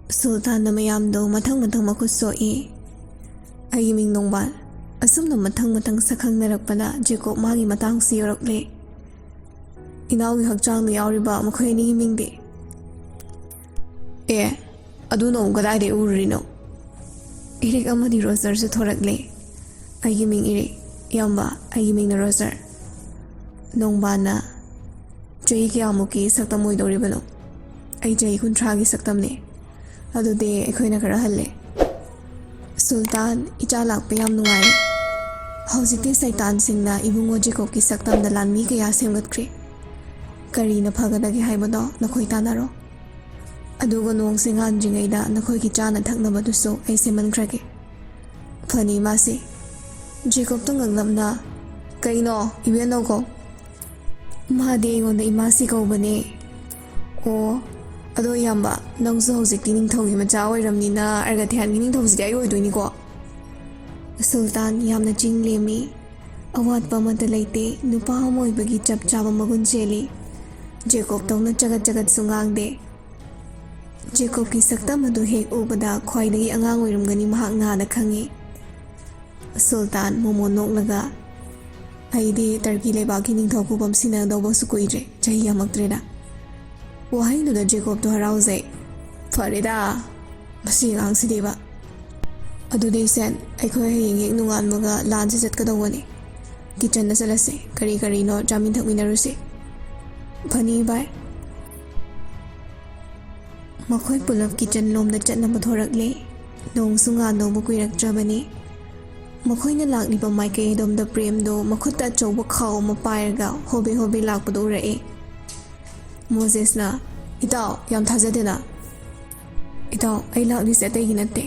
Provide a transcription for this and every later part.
ꯁꯨꯜꯇꯥꯟꯅ ꯃꯌꯥꯝꯗꯣ ꯃꯊꯪ ꯃꯈꯨꯠ ꯁꯣꯛꯏ꯫ ꯑꯩꯒꯤ ꯃꯤꯡ ꯅꯣꯡꯕꯥꯟ꯫ ꯑꯁꯨꯝꯅ ꯃꯊꯪ ꯁꯛꯈꯪꯅꯔꯛꯄꯗ ꯖꯦꯀꯣꯕ ꯃꯥꯒꯤ ꯃꯇꯥꯡꯁꯨ ꯌꯧꯔꯛꯂꯦ꯫ ꯏꯅꯥꯎꯒꯤ ꯍꯛꯆꯥꯡꯗ ꯌꯥꯎꯔꯤꯕ ꯃꯈꯣꯏ ꯑꯅꯤꯒꯤ ꯃꯤꯡꯗꯤ? ꯑꯦ, ꯑꯗꯨꯅ ꯑꯃꯨꯛ ꯀꯗꯥꯏꯗꯩ ꯎꯔꯨꯔꯤꯅꯣ? ꯏꯔꯤꯛ ꯑꯃꯗꯤ ꯔꯣꯖꯔꯁꯨ ꯊꯣꯔꯛꯂꯦ꯫ ꯑꯩꯒꯤ ꯃꯤꯡ ꯏꯔꯤꯛ, ꯏꯌꯥꯝꯕ ꯑꯩꯒꯤ ꯃꯤꯡꯅ ꯔꯣꯖꯔ꯫ ꯅꯣꯡꯕꯥꯟꯅ ꯆꯍꯤ ꯀꯌꯥꯃꯨꯛꯀꯤ ꯁꯛꯇꯝ ꯑꯣꯏꯗꯧꯔꯤꯕꯅꯣ? ꯑꯩ ꯆꯍꯤ 30ꯒꯤ ꯁꯛꯇꯝꯅꯤ꯫ ꯑꯗꯨꯗꯤ ꯑꯩꯈꯣꯏꯅ ꯈꯔ ꯍꯜꯂꯦ꯫ ꯁꯨꯜꯇꯥꯟ, ꯏꯆꯥ ꯂꯥꯛꯄ ꯌꯥꯝ ꯅꯨꯡꯉꯥꯏꯔꯦ꯫ ꯍꯧꯖꯤꯛꯇꯤ ꯁꯩꯇꯥꯟꯁꯤꯡꯅ ꯏꯕꯨꯡꯉꯣ ꯖꯦꯀꯣꯕꯀꯤ ꯁꯛꯇꯝꯗ ꯂꯥꯟꯃꯤ ꯀꯌꯥ ꯁꯦꯝꯒꯠꯈ꯭ꯔꯦ꯫ ꯀꯔꯤꯅ ꯐꯒꯗꯒꯦ ꯍꯥꯏꯕꯗꯣ ꯅꯈꯣꯏ ꯇꯥꯟꯅꯔꯣ꯫ ꯑꯗꯨꯒ ꯅꯣꯡꯁꯦ ꯉꯥꯟꯗ꯭ꯔꯤꯉꯩꯗ ꯅꯈꯣꯏꯒꯤ ꯆꯥꯅ ꯊꯛꯅꯕꯗꯨꯁꯨ ꯑꯩ ꯁꯦꯝꯃꯟꯈ꯭ꯔꯒꯦ꯫ ꯐꯅꯤ ꯏꯃꯥꯁꯤ꯫ ꯖꯦꯀꯣꯕꯇꯣ ꯉꯛꯂꯞꯅ, ꯀꯩꯅꯣ ꯏꯕꯦꯟꯅꯧ ꯀꯧ꯫ ꯃꯥꯗꯤ ꯑꯩꯉꯣꯟꯗ ꯏꯃꯥꯁꯤ ꯀꯧꯕꯅꯦ꯫ ꯑꯣ, ꯑꯗꯣ ꯏꯌꯥꯝꯕ, ꯅꯪꯁꯨ ꯍꯧꯖꯤꯛꯇꯤ ꯅꯤꯡꯊꯧꯒꯤ ꯃꯆꯥ ꯑꯣꯏꯔꯝꯅꯤꯅ ꯑꯔꯒꯊꯤꯌꯥꯟꯒꯤ ꯅꯤꯡꯊꯧꯁꯤꯗꯤ ꯑꯩ ꯑꯣꯏꯗꯣꯏꯅꯤꯀꯣ? ꯁꯨꯜꯇꯥꯟ ꯌꯥꯝꯅ ꯆꯤꯡ ꯂꯦꯝꯃꯤ꯫ ꯑꯋꯥꯠꯄ ꯑꯃꯠꯇ ꯂꯩꯇꯦ꯫ ꯅꯨꯄꯥ ꯑꯃ ꯑꯣꯏꯕꯒꯤ ꯆꯞ ꯆꯥꯕ ꯃꯒꯨꯟ ꯆꯦꯜꯂꯤ꯫ ꯖꯦꯀꯣꯕꯇꯧꯅ ꯆꯒꯠꯁꯨ ꯉꯥꯡꯗꯦ꯫ ꯖꯦꯀꯣꯕꯀꯤ ꯁꯛꯇꯝ ꯑꯗꯨ ꯍꯦꯛ ꯎꯕꯗ ꯈ꯭ꯋꯥꯏꯗꯒꯤ ꯑꯉꯥꯡ ꯑꯣꯏꯔꯝꯒꯅꯤ ꯃꯍꯥꯛꯅ ꯍꯥꯟꯅ ꯈꯪꯉꯤ꯫ ꯁꯨꯜꯇꯥꯟ ꯃꯣꯃꯣꯟ ꯅꯣꯛꯂꯒ, ꯑꯩꯗꯤ ꯇꯔꯀꯤ ꯂꯩꯕꯥꯛꯀꯤ ꯅꯤꯡꯊꯧ ꯄꯨꯕꯝ ꯁꯤꯟꯅꯗꯧꯕꯁꯨ ꯀꯨꯏꯗ꯭ꯔꯦ, ꯆꯍꯤ ꯌꯥꯝꯃꯛꯇ꯭ꯔꯦꯗ꯫ ꯋꯥꯍꯩꯗꯨꯗ ꯖꯦꯀꯣꯕꯇꯣ ꯍꯔꯥꯎꯖꯩ꯫ ꯐꯔꯦꯗ, ꯃꯁꯤ ꯑꯉꯥꯡꯁꯤꯗꯤꯕ꯫ ꯑꯗꯨꯗꯤ ꯏꯆꯦꯟ, ꯑꯩꯈꯣꯏ ꯍꯌꯦꯡ ꯍꯦꯛ ꯅꯣꯡꯉꯥꯟꯕꯒ ꯂꯥꯟꯁꯦ ꯆꯠꯀꯗꯧꯕꯅꯤ꯫ ꯀꯤꯆꯟꯗ ꯆꯠꯂꯁꯤ, ꯀꯔꯤ ꯀꯔꯤꯅꯣ ꯆꯥꯃꯤꯟ ꯊꯛꯃꯤꯟꯅꯔꯨꯁꯤ꯫ ꯐꯅꯤ ꯚꯥꯏ꯫ ꯃꯈꯣꯏ ꯄꯨꯂꯞ ꯀꯤꯆꯟ ꯂꯣꯝꯗ ꯆꯠꯅꯕ ꯊꯣꯔꯛꯂꯦ꯫ ꯅꯣꯡꯁꯨ ꯉꯥꯟꯗꯧꯕ ꯀꯨꯏꯔꯛꯇ꯭ꯔꯕꯅꯤ꯫ ꯃꯈꯣꯏꯅ ꯂꯥꯛꯂꯤꯕ ꯃꯥꯏꯀꯩ ꯑꯗꯣꯝꯗ ꯄ꯭ꯔꯦꯝꯗꯣ ꯃꯈꯨꯠꯇ ꯑꯆꯧꯕ ꯈꯥꯎ ꯑꯃ ꯄꯥꯏꯔꯒ ꯍꯣꯕꯦ ꯂꯥꯛꯄꯗꯣ ꯎꯔꯛꯑꯦ꯫ ꯃꯣꯖꯦꯁꯅ, ꯏꯇꯥꯎ, ꯌꯥꯝ ꯊꯥꯖꯗꯦꯅ꯫ ꯏꯇꯥꯎ, ꯑꯩ ꯂꯥꯛꯂꯤꯁꯦ ꯑꯇꯩꯒꯤ ꯅꯠꯇꯦ꯫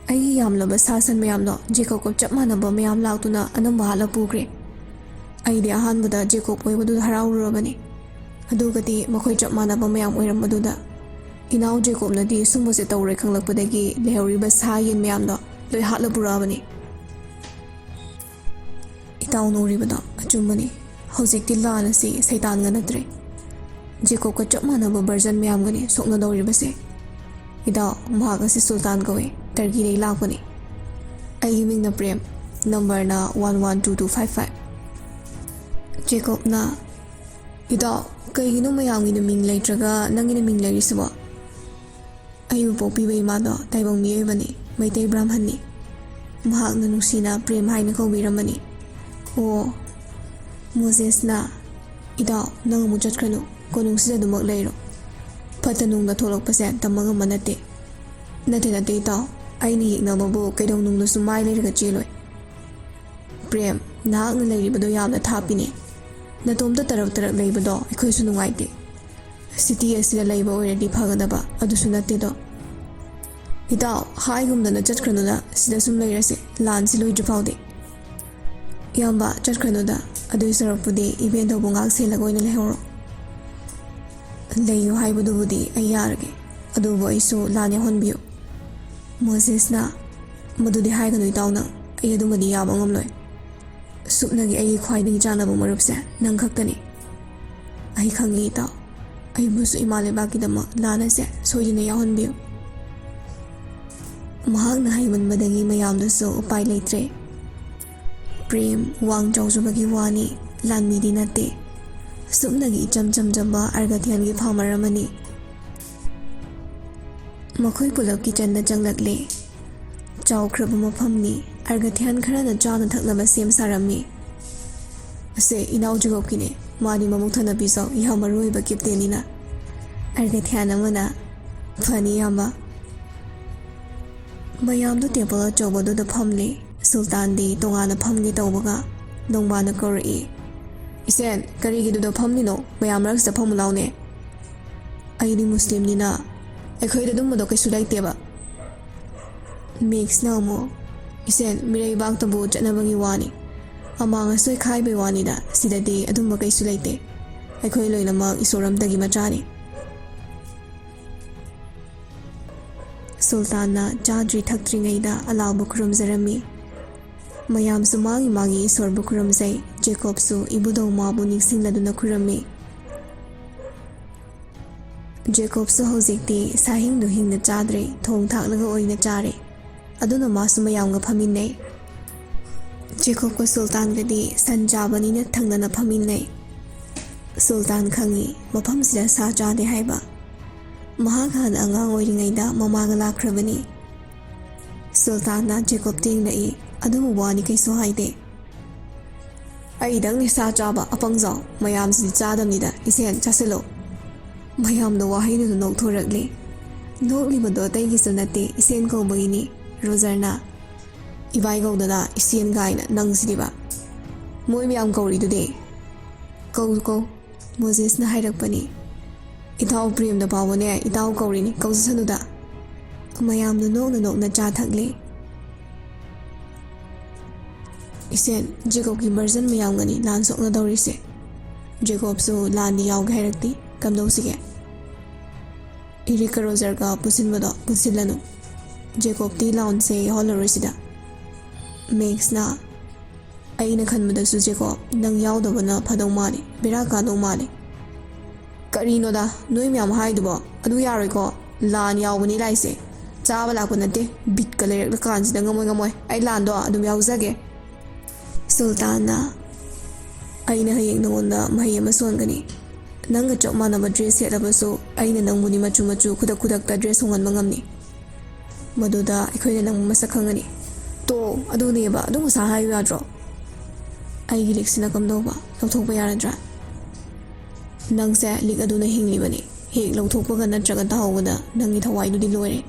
ꯑꯩꯒꯤ ꯌꯥꯝꯂꯕ ꯁꯥ ꯁꯟ ꯃꯌꯥꯝꯗꯣ ꯖꯦꯀꯣꯕꯀ ꯆꯞ ꯃꯥꯟꯅꯕ ꯃꯌꯥꯝ ꯂꯥꯛꯇꯨꯅ ꯑꯅꯝꯕ ꯍꯥꯠꯂ ꯄꯨꯈ꯭ꯔꯦ꯫ ꯑꯩꯗꯤ ꯑꯍꯥꯟꯕꯗ ꯖꯦꯀꯣꯕ ꯑꯣꯏꯕꯗꯨꯗ ꯍꯔꯥꯎꯔꯨꯔꯕꯅꯤ꯫ ꯑꯗꯨꯒꯗꯤ ꯃꯈꯣꯏ ꯆꯞ ꯃꯥꯟꯅꯕ ꯃꯌꯥꯝ ꯑꯣꯏꯔꯝꯕꯗꯨꯗ ꯏꯅꯥꯎ ꯖꯦꯀꯣꯕꯅꯗꯤ ꯁꯨꯝꯕꯁꯦ ꯇꯧꯔꯣꯏ ꯈꯪꯂꯛꯄꯗꯒꯤ ꯂꯩꯍꯧꯔꯤꯕ ꯁꯥ ꯌꯦꯟ ꯃꯌꯥꯝꯗꯣ ꯂꯣꯏ ꯍꯥꯠꯂ ꯄꯨꯔꯛꯑꯕꯅꯤ꯫ ꯏꯇꯥꯎꯅ ꯎꯔꯤꯕꯗꯣ ꯑꯆꯨꯝꯕꯅꯤ꯫ ꯍꯧꯖꯤꯛꯇꯤ ꯂꯥꯟ ꯑꯁꯤ ꯁꯩꯇꯥꯟꯒ ꯅꯠꯇ꯭ꯔꯦ, ꯖꯦꯀꯣꯕꯀ ꯆꯞ ꯃꯥꯟꯅꯕ ꯚꯔꯖꯟ ꯃꯌꯥꯝꯒꯅꯤ ꯁꯣꯛꯅꯗꯧꯔꯤꯕꯁꯦ꯫ ꯏꯇꯥꯎ, ꯃꯍꯥꯛ ꯑꯁꯤ ꯁꯨꯜꯇꯥꯟ ꯀꯧꯏ, ꯇꯔꯀꯤꯗꯒꯤ ꯂꯥꯛꯄꯅꯤ꯫ ꯑꯩꯒꯤ ꯃꯤꯡꯅ ꯄ꯭ꯔꯦꯝ, ꯅꯝꯕꯔꯅ 112255꯫ ꯖꯦꯀꯣꯕꯅ, ꯏꯇꯥꯎ, ꯀꯩꯒꯤꯅꯣ ꯃꯌꯥꯝꯒꯤ ꯃꯤꯡ ꯂꯩꯇ꯭ꯔꯒ ꯅꯪꯒꯤꯅ ꯃꯤꯡ ꯂꯩꯔꯤꯁꯤꯕꯣ? ꯑꯩꯕꯨ ꯄꯣꯛꯄꯤꯕ ꯏꯃꯥꯗꯣ ꯇꯥꯏꯕꯪ ꯃꯤꯑꯣꯏꯕꯅꯤ, ꯃꯩꯇꯩ ꯕ꯭ꯔꯥꯍ꯭ꯃꯟꯅꯤ꯫ ꯃꯍꯥꯛꯅ ꯅꯨꯡꯁꯤꯅ ꯄ꯭ꯔꯦꯝ ꯍꯥꯏꯅ ꯀꯧꯕꯤꯔꯝꯕꯅꯤ꯫ ꯑꯣ꯫ ꯃꯣꯖꯦꯁꯅ, ꯏꯇꯥꯎ, ꯅꯪ ꯑꯃꯨꯛ ꯆꯠꯈ꯭ꯔꯅꯨ, ꯀꯣꯅꯨꯡꯁꯤꯗ ꯑꯗꯨꯃꯛ ꯂꯩꯔꯣ꯫ ꯐꯠꯇ ꯅꯨꯡꯗ ꯊꯣꯛꯂꯛꯄꯁꯦ ꯇꯝꯕ ꯉꯝꯕ ꯅꯠꯇꯦ꯫ ꯅꯠꯇꯦ ꯏꯇꯥꯎ, ꯑꯩꯅ ꯌꯦꯛꯅꯕꯕꯨ ꯀꯩꯗꯧꯅꯨꯡꯗꯁꯨ ꯃꯥꯏ ꯂꯩꯔꯒ ꯆꯦꯜꯂꯣꯏ꯫ ꯄ꯭ꯔꯦꯝ, ꯅꯍꯥꯛꯅ ꯂꯩꯔꯤꯕꯗꯣ ꯌꯥꯝꯅ ꯊꯥꯞꯄꯤꯅꯦ꯫ ꯅꯇꯣꯝꯇ ꯇꯔꯛ ꯂꯩꯕꯗꯣ ꯑꯩꯈꯣꯏꯁꯨ ꯅꯨꯡꯉꯥꯏꯇꯦ꯫ ꯁꯤꯇꯤ ꯑꯁꯤꯗ ꯂꯩꯕ ꯑꯣꯏꯔꯗꯤ ꯐꯒꯗꯕ, ꯑꯗꯨꯁꯨ ꯅꯠꯇꯦꯗꯣ꯫ ꯏꯇꯥꯎ, ꯍꯥꯏꯒꯨꯝꯗꯅ ꯆꯠꯈ꯭ꯔꯅꯨꯗ, ꯁꯤꯗ ꯁꯨꯝ ꯂꯩꯔꯁꯤ, ꯂꯥꯟꯁꯤ ꯂꯣꯏꯗ꯭ꯔꯤ ꯐꯥꯎꯗꯤ꯫ ꯏꯌꯥꯝꯕ, ꯆꯠꯈ꯭ꯔꯅꯨꯗ, ꯑꯗꯨꯏ ꯁꯔꯨꯛꯄꯨꯗꯤ ꯏꯕꯦꯟꯗꯧꯕꯨ ꯉꯥꯛ ꯁꯦꯜꯂꯒ ꯑꯣꯏꯅ ꯂꯩꯍꯧꯔꯣ꯫ ꯂꯩꯌꯨ ꯍꯥꯏꯕꯗꯨꯕꯨꯗꯤ ꯑꯩ ꯌꯥꯔꯒꯦ, ꯑꯗꯨꯕꯨ ꯑꯩꯁꯨ ꯂꯥꯟ ꯌꯥꯎꯍꯟꯕꯤꯌꯨ꯫ ꯃꯣꯖꯦꯁꯅ, ꯃꯗꯨꯗꯤ ꯍꯥꯏꯒꯅꯨ ꯏꯇꯥꯎ ꯅꯪ, ꯑꯩ ꯑꯗꯨꯃꯗꯤ ꯌꯥꯕ ꯉꯝꯂꯣꯏ꯫ ꯁꯨꯞꯅꯒꯤ ꯑꯩꯒꯤ ꯈ꯭ꯋꯥꯏꯗꯒꯤ ꯆꯥꯟꯅꯕ ꯃꯔꯨꯞꯁꯦ ꯅꯪ ꯈꯛꯇꯅꯤ꯫ ꯑꯩ ꯈꯪꯉꯤ ꯏꯇꯥꯎ, ꯑꯩꯕꯨꯁꯨ ꯏꯃꯥ ꯂꯩꯕꯥꯛꯀꯤꯗꯃꯛ ꯂꯥꯟ ꯑꯁꯦ ꯁꯣꯏꯗꯅ ꯌꯥꯎꯍꯟꯕꯤꯌꯨ꯫ ꯃꯍꯥꯛꯅ ꯍꯩꯃꯟꯕꯗꯒꯤ ꯃꯌꯥꯝꯗꯨꯁꯨ ꯎꯄꯥꯏ ꯂꯩꯇ꯭ꯔꯦ꯫ ꯄ꯭ꯔꯦꯝ ꯋꯥꯡ ꯆꯥꯎꯖꯕꯒꯤ ꯋꯥꯅꯤ, ꯂꯥꯟꯃꯤꯗꯤ ꯅꯠꯇꯦ꯫ ꯁꯨꯞꯅꯒꯤ ꯏꯆꯝ ꯆꯝꯖꯕ ꯑꯔꯒꯊꯤꯌꯥꯟꯒꯤ ꯐꯥꯔꯃꯔ ꯑꯃꯅꯤ꯫ ꯃꯈꯣꯏ ꯄꯨꯂꯞ ꯀꯤꯆꯟꯗ ꯆꯪꯂꯛꯂꯦ꯫ ꯆꯥꯎꯈ꯭ꯔꯕ ꯃꯐꯝꯅꯤ꯫ ꯑꯔꯒꯊꯤꯌꯥꯟ ꯈꯔꯅ ꯆꯥꯅ ꯊꯛꯅꯕ ꯁꯦꯝ ꯁꯥꯔꯝꯃꯤ꯫ ꯑꯁꯦ ꯏꯅꯥꯎ ꯖꯦꯀꯣꯕꯀꯤꯅꯦ, ꯃꯥꯗꯤ ꯃꯃꯨꯠ ꯊꯟꯅ ꯄꯤꯖꯧ, ꯌꯥꯝ ꯃꯔꯨ ꯑꯣꯏꯕ ꯀꯦꯞꯇꯦꯟꯅꯤꯅ꯫ ꯑꯔꯒꯊꯤꯌꯥꯟ ꯑꯃꯅ, ꯐꯅꯤ ꯏꯌꯥꯝꯕ꯫ ꯃꯌꯥꯝꯗꯨ ꯇꯦꯕꯜ ꯑꯆꯧꯕꯗꯨꯗ ꯐꯝꯂꯦ꯫ ꯁꯨꯜꯇꯥꯟꯗꯤ ꯇꯣꯉꯥꯟꯅ ꯐꯝꯒꯦ ꯇꯧꯕꯒ ꯅꯣꯡꯕꯥꯟꯅ ꯀꯧꯔꯛꯏ꯫ ꯏꯆꯦꯟ, ꯀꯔꯤꯒꯤꯗꯨꯗ ꯐꯝꯂꯤꯅꯣ? ꯃꯌꯥꯝ ꯃꯔꯛꯁꯤꯗ ꯐꯝꯃꯨ ꯂꯥꯎꯅꯦ꯫ ꯑꯩꯗꯤ ꯃꯨꯁꯂꯤꯝꯅꯤꯅ ꯑꯩꯈꯣꯏꯗ ꯑꯗꯨꯝꯕꯗꯣ ꯀꯩꯁꯨ ꯂꯩꯇꯦꯕ꯫ ꯃꯦꯛꯁꯅ ꯑꯃꯨꯛ, ꯏꯆꯦꯟ, ꯃꯤꯔꯩꯕꯥꯛꯇꯕꯨ ꯆꯠꯅꯕꯒꯤ ꯋꯥꯅꯤ, ꯑꯃꯥꯡ ꯑꯁꯣꯏ ꯈꯥꯏꯕꯩ ꯋꯥꯅꯤꯗ, ꯁꯤꯗꯗꯤ ꯑꯗꯨꯝꯕ ꯀꯩꯁꯨ ꯂꯩꯇꯦ꯫ ꯑꯩꯈꯣꯏ ꯂꯣꯏꯅꯃꯛ ꯏꯁꯣꯔ ꯑꯃꯇꯒꯤ ꯃꯆꯥꯅꯤ꯫ ꯁꯨꯜꯇꯥꯟꯅ ꯆꯥꯗ꯭ꯔꯤ ꯊꯛꯇ꯭ꯔꯤꯉꯩꯗ ꯑꯜꯂꯥꯍꯕꯨ ꯈꯨꯔꯨꯝꯖꯔꯝꯃꯤ꯫ ꯃꯌꯥꯝꯁꯨ ꯃꯥꯒꯤ ꯏꯁꯣꯔꯕꯨ ꯈꯨꯔꯨꯝꯖꯩ꯫ ꯖꯦꯀꯣꯕꯁꯨ ꯏꯕꯨꯙꯧ ꯃꯥꯕꯨ ꯅꯤꯡꯁꯤꯡꯂꯗꯨꯅ ꯈꯨꯔꯝꯃꯤ꯫ ꯖꯦꯀꯣꯕꯁꯨ ꯍꯧꯖꯤꯛꯇꯤ ꯁꯥꯍꯤꯡꯗꯨ ꯍꯤꯡꯅ ꯆꯥꯗ꯭ꯔꯦ, ꯊꯣꯡ ꯊꯥꯛꯂꯒ ꯑꯣꯏꯅ ꯆꯥꯔꯦ꯫ ꯑꯗꯨꯅ ꯃꯥꯁꯨ ꯃꯌꯥꯝꯒ ꯐꯝꯃꯤꯟꯅꯩ꯫ ꯖꯦꯀꯣꯕꯀ ꯁꯨꯜꯇꯥꯟꯒꯗꯤ ꯁꯟ ꯆꯥꯕꯅꯤꯅ ꯊꯪꯅꯅ ꯐꯝꯃꯤꯟꯅꯩ꯫ ꯁꯨꯜꯇꯥꯟ ꯈꯪꯏ ꯃꯐꯝꯁꯤꯗ ꯁꯥ ꯆꯥꯗꯦ ꯍꯥꯏꯕ꯫ ꯃꯍꯥꯛ ꯍꯥꯟꯅ ꯑꯉꯥꯡ ꯑꯣꯏꯔꯤꯉꯩꯗ ꯃꯃꯥꯒ ꯂꯥꯛꯈ꯭ꯔꯕꯅꯤ꯫ ꯁꯨꯜꯇꯥꯟꯅ ꯖꯦꯀꯣꯕꯇ ꯌꯦꯡꯂꯛꯏ, ꯑꯗꯨꯕꯨ ꯋꯥꯅꯤ ꯀꯩꯁꯨ ꯍꯥꯏꯗꯦ꯫ ꯑꯩꯗꯪꯅꯤ ꯁꯥ ꯆꯥꯕ ꯑꯄꯪꯖꯥꯎ, ꯃꯌꯥꯝꯁꯤꯗꯤ ꯆꯥꯗꯕꯅꯤꯗ, ꯏꯁꯦꯟ ꯆꯥꯁꯤꯜꯂꯣ꯫ ꯃꯌꯥꯝꯅ ꯋꯥꯍꯩꯗꯨꯗ ꯅꯣꯛꯊꯣꯔꯛꯂꯤ꯫ ꯅꯣꯛꯂꯤꯕꯗꯣ ꯑꯇꯩꯒꯤꯁꯨ ꯅꯠꯇꯦ, ꯏꯁꯦꯟ ꯀꯧꯕꯒꯤꯅꯤ꯫ ꯔꯣꯖꯔꯅ ꯏꯕꯥꯏ ꯀꯧꯗꯅ ꯏꯁꯦꯟ ꯀꯥꯏꯅ ꯅꯪꯁꯤꯗꯤꯕ, ꯃꯣꯏ ꯃꯌꯥꯝ ꯀꯧꯔꯤꯗꯨꯗꯤ꯫ ꯀꯧ ꯃꯣꯖꯦꯁꯅ ꯍꯥꯏꯔꯛꯄꯅꯤ꯫ ꯏꯇꯥꯎ ꯄ꯭ꯔꯦꯝꯗ ꯐꯥꯎꯕꯅꯦ ꯏꯇꯥꯎ ꯀꯧꯔꯤꯅꯤ, ꯀꯧꯖꯁꯅꯨꯗ꯫ ꯃꯌꯥꯝꯅ ꯅꯣꯛꯅ ꯅꯣꯛꯅ ꯆꯥ ꯊꯛꯂꯤ꯫ ꯏꯁꯦꯟ, ꯖꯦꯀꯣꯕꯀꯤ ꯚꯔꯖꯟ ꯃꯌꯥꯝꯒꯅꯤ ꯂꯥꯟ ꯁꯣꯛꯅꯗꯧꯔꯤꯁꯦ꯫ ꯖꯦꯀꯣꯕꯁꯨ ꯂꯥꯟꯗꯤ ꯌꯥꯎꯒꯦ ꯍꯥꯏꯔꯛꯇꯤ, ꯀꯝꯗꯧꯁꯤꯒꯦ? ꯏꯔꯤꯛꯀ ꯔꯣꯖꯔꯒ ꯄꯨꯟꯁꯤꯟꯕꯗꯣ ꯄꯨꯟꯁꯤꯜꯂꯅꯨ, ꯖꯦꯀꯣꯕꯇꯤ ꯂꯥꯟꯁꯦ ꯌꯥꯎꯍꯜꯂꯔꯣꯏ ꯁꯤꯗ꯫ ꯃꯦꯛꯁꯅ ꯑꯩꯅ ꯈꯟꯕꯗꯁꯨ ꯖꯦꯀꯣꯕ ꯅꯪ ꯌꯥꯎꯗꯕꯅ ꯐꯗꯧ ꯃꯥꯜꯂꯤ, ꯕꯦꯔꯥ ꯀꯥꯗꯧ ꯃꯥꯜꯂꯤ꯫ ꯀꯔꯤꯅꯣꯗ ꯅꯣꯏ ꯃꯌꯥꯝ ꯍꯥꯏꯗꯨꯕꯣ, ꯑꯗꯨ ꯌꯥꯔꯣꯏꯀꯣ, ꯂꯥꯟ ꯌꯥꯎꯕꯅꯤ ꯂꯥꯛꯏꯁꯦ, ꯆꯥꯕ ꯂꯥꯛꯄ ꯅꯠꯇꯦ꯫ ꯕꯤꯠꯀ ꯂꯩꯔꯛꯂ ꯀꯥꯟꯁꯤꯗ ꯉꯝꯃꯣꯏ, ꯑꯩ ꯂꯥꯟꯗꯣ ꯑꯗꯨꯝ ꯌꯥꯎꯖꯒꯦ꯫ ꯁꯨꯜꯇꯥꯟꯅ ꯑꯩꯅ ꯍꯌꯦꯡ ꯅꯉꯣꯟꯗ ꯃꯍꯩ ꯑꯃ ꯁꯣꯟꯒꯅꯤ꯫ ꯅꯪꯒ ꯆꯞ ꯃꯥꯟꯅꯕ ꯗ꯭ꯔꯦꯁ ꯁꯦꯠꯂꯕꯁꯨ ꯑꯩꯅ ꯅꯪꯕꯨꯗꯤ ꯃꯆꯨ ꯈꯨꯗꯛꯇ ꯗ꯭ꯔꯦꯁ ꯍꯣꯡꯍꯟꯕ ꯉꯝꯅꯤ꯫ ꯃꯗꯨꯗ ꯑꯩꯈꯣꯏꯅ ꯅꯪꯕꯨ ꯃꯁꯛ ꯈꯪꯒꯅꯤ꯫ ꯑꯗꯨꯅꯦꯕ, ꯑꯗꯨ ꯉꯁꯥꯏ ꯍꯥꯏꯌꯨ ꯌꯥꯗ꯭ꯔꯣ? ꯑꯩꯒꯤ ꯂꯤꯛꯁꯤꯅ ꯀꯝꯗꯧꯕ, ꯂꯧꯊꯣꯛꯄ ꯌꯥꯔꯗ꯭ꯔꯥ? ꯅꯪꯁꯦ ꯂꯤꯛ ꯑꯗꯨꯅ ꯍꯤꯡꯂꯤꯕꯅꯤ, ꯍꯦꯛ ꯂꯧꯊꯣꯛꯄꯒ ꯅꯠꯇ꯭ꯔꯒ ꯇꯥꯍꯧꯕꯗ ꯅꯪꯒꯤ ꯊꯋꯥꯏꯗꯨꯗꯤ ꯂꯣꯏꯔꯦ꯫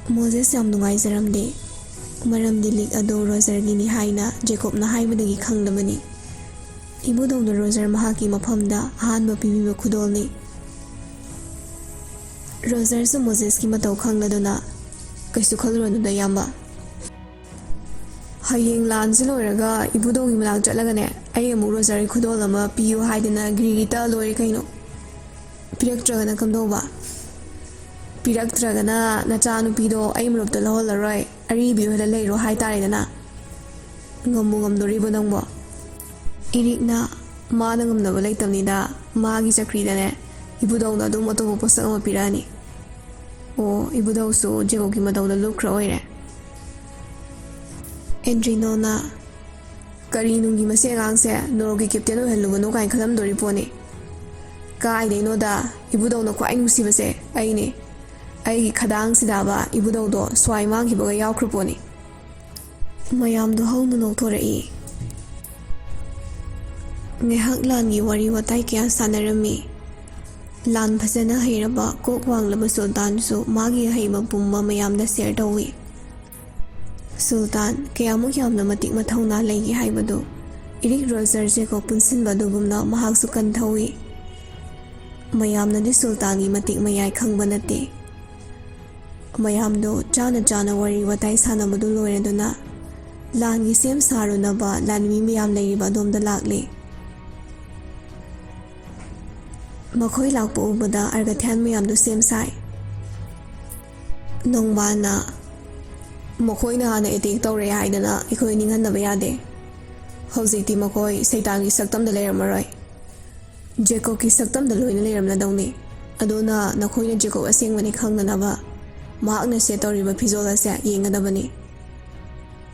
ꯃꯣꯖꯦꯁ ꯌꯥꯝ ꯅꯨꯡꯉꯥꯏꯖꯔꯝꯗꯦ, ꯃꯔꯝꯗꯤ ꯂꯤꯛ ꯑꯗꯨ ꯔꯣꯖꯔꯒꯤꯅꯤ ꯍꯥꯏꯅ ꯖꯦꯀꯣꯕꯅ ꯍꯥꯏꯕꯗꯒꯤ ꯈꯪꯗꯕꯅꯤ꯫ ꯏꯕꯨꯙꯧꯅ ꯔꯣꯖꯔ ꯃꯍꯥꯛꯀꯤ ꯃꯐꯝꯗ ꯑꯍꯥꯟꯕ ꯄꯤꯕꯤꯕ ꯈꯨꯗꯣꯜꯅꯤ꯫ ꯔꯣꯖꯔꯁꯨ ꯃꯣꯖꯦꯁꯀꯤ ꯃꯇꯧ ꯈꯪꯂꯗꯨꯅ ꯀꯩꯁꯨ ꯈꯜꯂꯨꯔꯅꯨꯗ ꯏꯌꯥꯝꯕ, ꯍꯌꯦꯡ ꯂꯥꯟꯁꯤ ꯂꯣꯏꯔꯒ ꯏꯕꯨꯙꯧꯒꯤ ꯃꯅꯥꯛ ꯆꯠꯂꯒꯅꯦ ꯑꯩ ꯑꯃꯨꯛ ꯔꯣꯖꯔꯒꯤ ꯈꯨꯗꯣꯜ ꯑꯃ ꯄꯤꯌꯨ ꯍꯥꯏꯗꯅ ꯒ꯭ꯔꯤꯒ꯭ꯔꯤ ꯇꯛꯑ ꯂꯣꯏꯔꯦ ꯀꯩꯅꯣ꯫ ꯄꯤꯔꯛꯇ꯭ꯔꯒꯅ ꯀꯝꯗꯧꯕ? ꯄꯤꯔꯛꯇ꯭ꯔꯒꯅ ꯅꯆꯥꯅꯨꯄꯤꯗꯣ ꯑꯩ ꯃꯔꯨꯞꯇ ꯂꯧꯍꯜꯂꯔꯣꯏ, ꯑꯔꯤꯕꯤ ꯑꯣꯏꯍꯜꯂ ꯂꯩꯔꯣ ꯍꯥꯏꯇꯥꯔꯦꯗꯅ꯫ ꯉꯝꯕꯨ ꯉꯝꯗꯣꯔꯤꯕꯣ ꯅꯪꯕꯣ? ꯏꯔꯤꯛꯅ ꯃꯥꯅ ꯉꯝꯅꯕ ꯂꯩꯇꯕꯅꯤꯗ, ꯃꯥꯒꯤ ꯆꯀ꯭ꯔꯤꯗꯅꯦ ꯏꯕꯨꯙꯧꯅ ꯑꯗꯨꯝ ꯑꯇꯣꯞꯄ ꯄꯣꯠꯁꯛ ꯑꯃ ꯄꯤꯔꯛꯑꯅꯤ꯫ ꯑꯣ, ꯏꯕꯨꯙꯧꯁꯨ ꯖꯦꯀꯣꯕꯀꯤ ꯃꯇꯧꯗ ꯂꯨꯞꯈ꯭ꯔ ꯑꯣꯏꯔꯦ꯫ ꯑꯦꯟꯗ꯭ꯔꯤꯅꯣꯅ ꯀꯔꯤꯅꯨꯡꯒꯤ ꯃꯁꯤ ꯑꯉꯥꯡꯁꯦ ꯅꯣꯔꯣꯛꯀꯤ ꯀꯦꯞꯇꯦꯟ ꯑꯣꯏꯍꯜꯂꯨꯕꯅꯣ ꯀꯥꯏꯅ ꯈꯜꯂꯝꯗꯣꯔꯤ ꯄꯣꯠꯅꯤ꯫ ꯀꯥꯏꯗꯩꯅꯣꯗ, ꯏꯕꯨꯙꯧꯅ ꯈ꯭ꯋꯥꯏ ꯅꯨꯡꯁꯤꯕꯁꯦ ꯑꯩꯅꯦ꯫ ꯑꯩꯒꯤ ꯈꯗꯥꯡꯁꯤꯗꯕ ꯏꯕꯨꯙꯧꯗꯣ ꯁ꯭ꯋꯥꯏ ꯃꯥꯡꯈꯤꯕꯒ ꯌꯥꯎꯈ꯭ꯔ ꯄꯣꯠꯅꯤ꯫ ꯃꯌꯥꯝꯗꯣ ꯍꯧꯅ ꯅꯣꯛꯊꯣꯔꯛꯏ꯫ ꯉꯥꯏꯍꯥꯛ ꯂꯥꯟꯒꯤ ꯋꯥꯔꯤ ꯋꯥꯇꯥꯏ ꯀꯌꯥ ꯁꯥꯟꯅꯔꯝꯃꯤ꯫ ꯂꯥꯟ ꯐꯖꯅ ꯍꯩꯔꯕ ꯀꯣꯛ ꯋꯥꯡꯂꯕ ꯁꯨꯜꯇꯥꯟꯁꯨ ꯃꯥꯒꯤ ꯑꯍꯩꯕ ꯄꯨꯝꯕ ꯃꯌꯥꯝꯗ ꯁꯦꯌꯔ ꯇꯧꯏ꯫ ꯁꯨꯜꯇꯥꯟ ꯀꯌꯥꯃꯨꯛ ꯌꯥꯝꯅ ꯃꯇꯤꯛ ꯃꯊꯧꯅꯥ ꯂꯩꯒꯦ ꯍꯥꯏꯕꯗꯨ ꯏꯔꯤꯛ, ꯔꯣꯖꯔ, ꯖꯦꯀꯣꯕ ꯄꯨꯟꯁꯤꯟꯕ ꯑꯗꯨꯒꯨꯝꯅ ꯃꯍꯥꯛꯁꯨ ꯀꯟꯊꯧꯏ꯫ ꯃꯌꯥꯝꯅꯗꯤ ꯁꯨꯜꯇꯥꯟꯒꯤ ꯃꯇꯤꯛ ꯃꯌꯥꯏ ꯈꯪꯕ ꯅꯠꯇꯦ꯫ ꯃꯌꯥꯝꯗꯣ ꯆꯥꯅ ꯋꯥꯔꯤ ꯋꯥꯇꯥꯏ ꯁꯥꯟꯅꯕꯗꯨ ꯂꯣꯏꯔꯗꯨꯅ ꯂꯥꯟꯒꯤ ꯁꯦꯝ ꯁꯥꯔꯨꯅꯕ ꯂꯥꯟꯃꯤ ꯃꯌꯥꯝ ꯂꯩꯔꯤꯕ ꯑꯗꯣꯝꯗ ꯂꯥꯛꯂꯤ꯫ ꯃꯈꯣꯏ ꯂꯥꯛꯄ ꯎꯕꯗ ꯑꯔꯒꯊ꯭ꯌꯥꯟ ꯃꯌꯥꯝꯗꯨ ꯁꯦꯝ ꯁꯥꯏ꯫ ꯅꯣꯡꯕꯥꯅ ꯃꯈꯣꯏꯅ ꯍꯥꯟꯅ ꯑꯦꯇꯦꯛ ꯇꯧꯔꯛꯑꯦ ꯍꯥꯏꯗꯅ ꯑꯩꯈꯣꯏ ꯅꯤꯡꯍꯟꯅꯕ ꯌꯥꯗꯦ꯫ ꯍꯧꯖꯤꯛꯇꯤ ꯃꯈꯣꯏ ꯁꯩꯇꯥꯟꯒꯤ ꯁꯛꯇꯝꯗ ꯂꯩꯔꯝꯃꯔꯣꯏ, ꯖꯦꯀꯣꯕꯀꯤ ꯁꯛꯇꯝꯗ ꯂꯣꯏꯅ ꯂꯩꯔꯝꯂꯗꯧꯅꯤ꯫ ꯑꯗꯨꯅ ꯅꯈꯣꯏꯅ ꯖꯦꯀꯣꯕ ꯑꯁꯦꯡꯕꯅꯤ ꯈꯪꯅꯅꯕ ꯃꯍꯥꯛꯅ ꯁꯦꯠ ꯇꯧꯔꯤꯕ ꯐꯤꯖꯣꯜ ꯑꯁꯦ ꯌꯦꯡꯒꯗꯕꯅꯤ꯫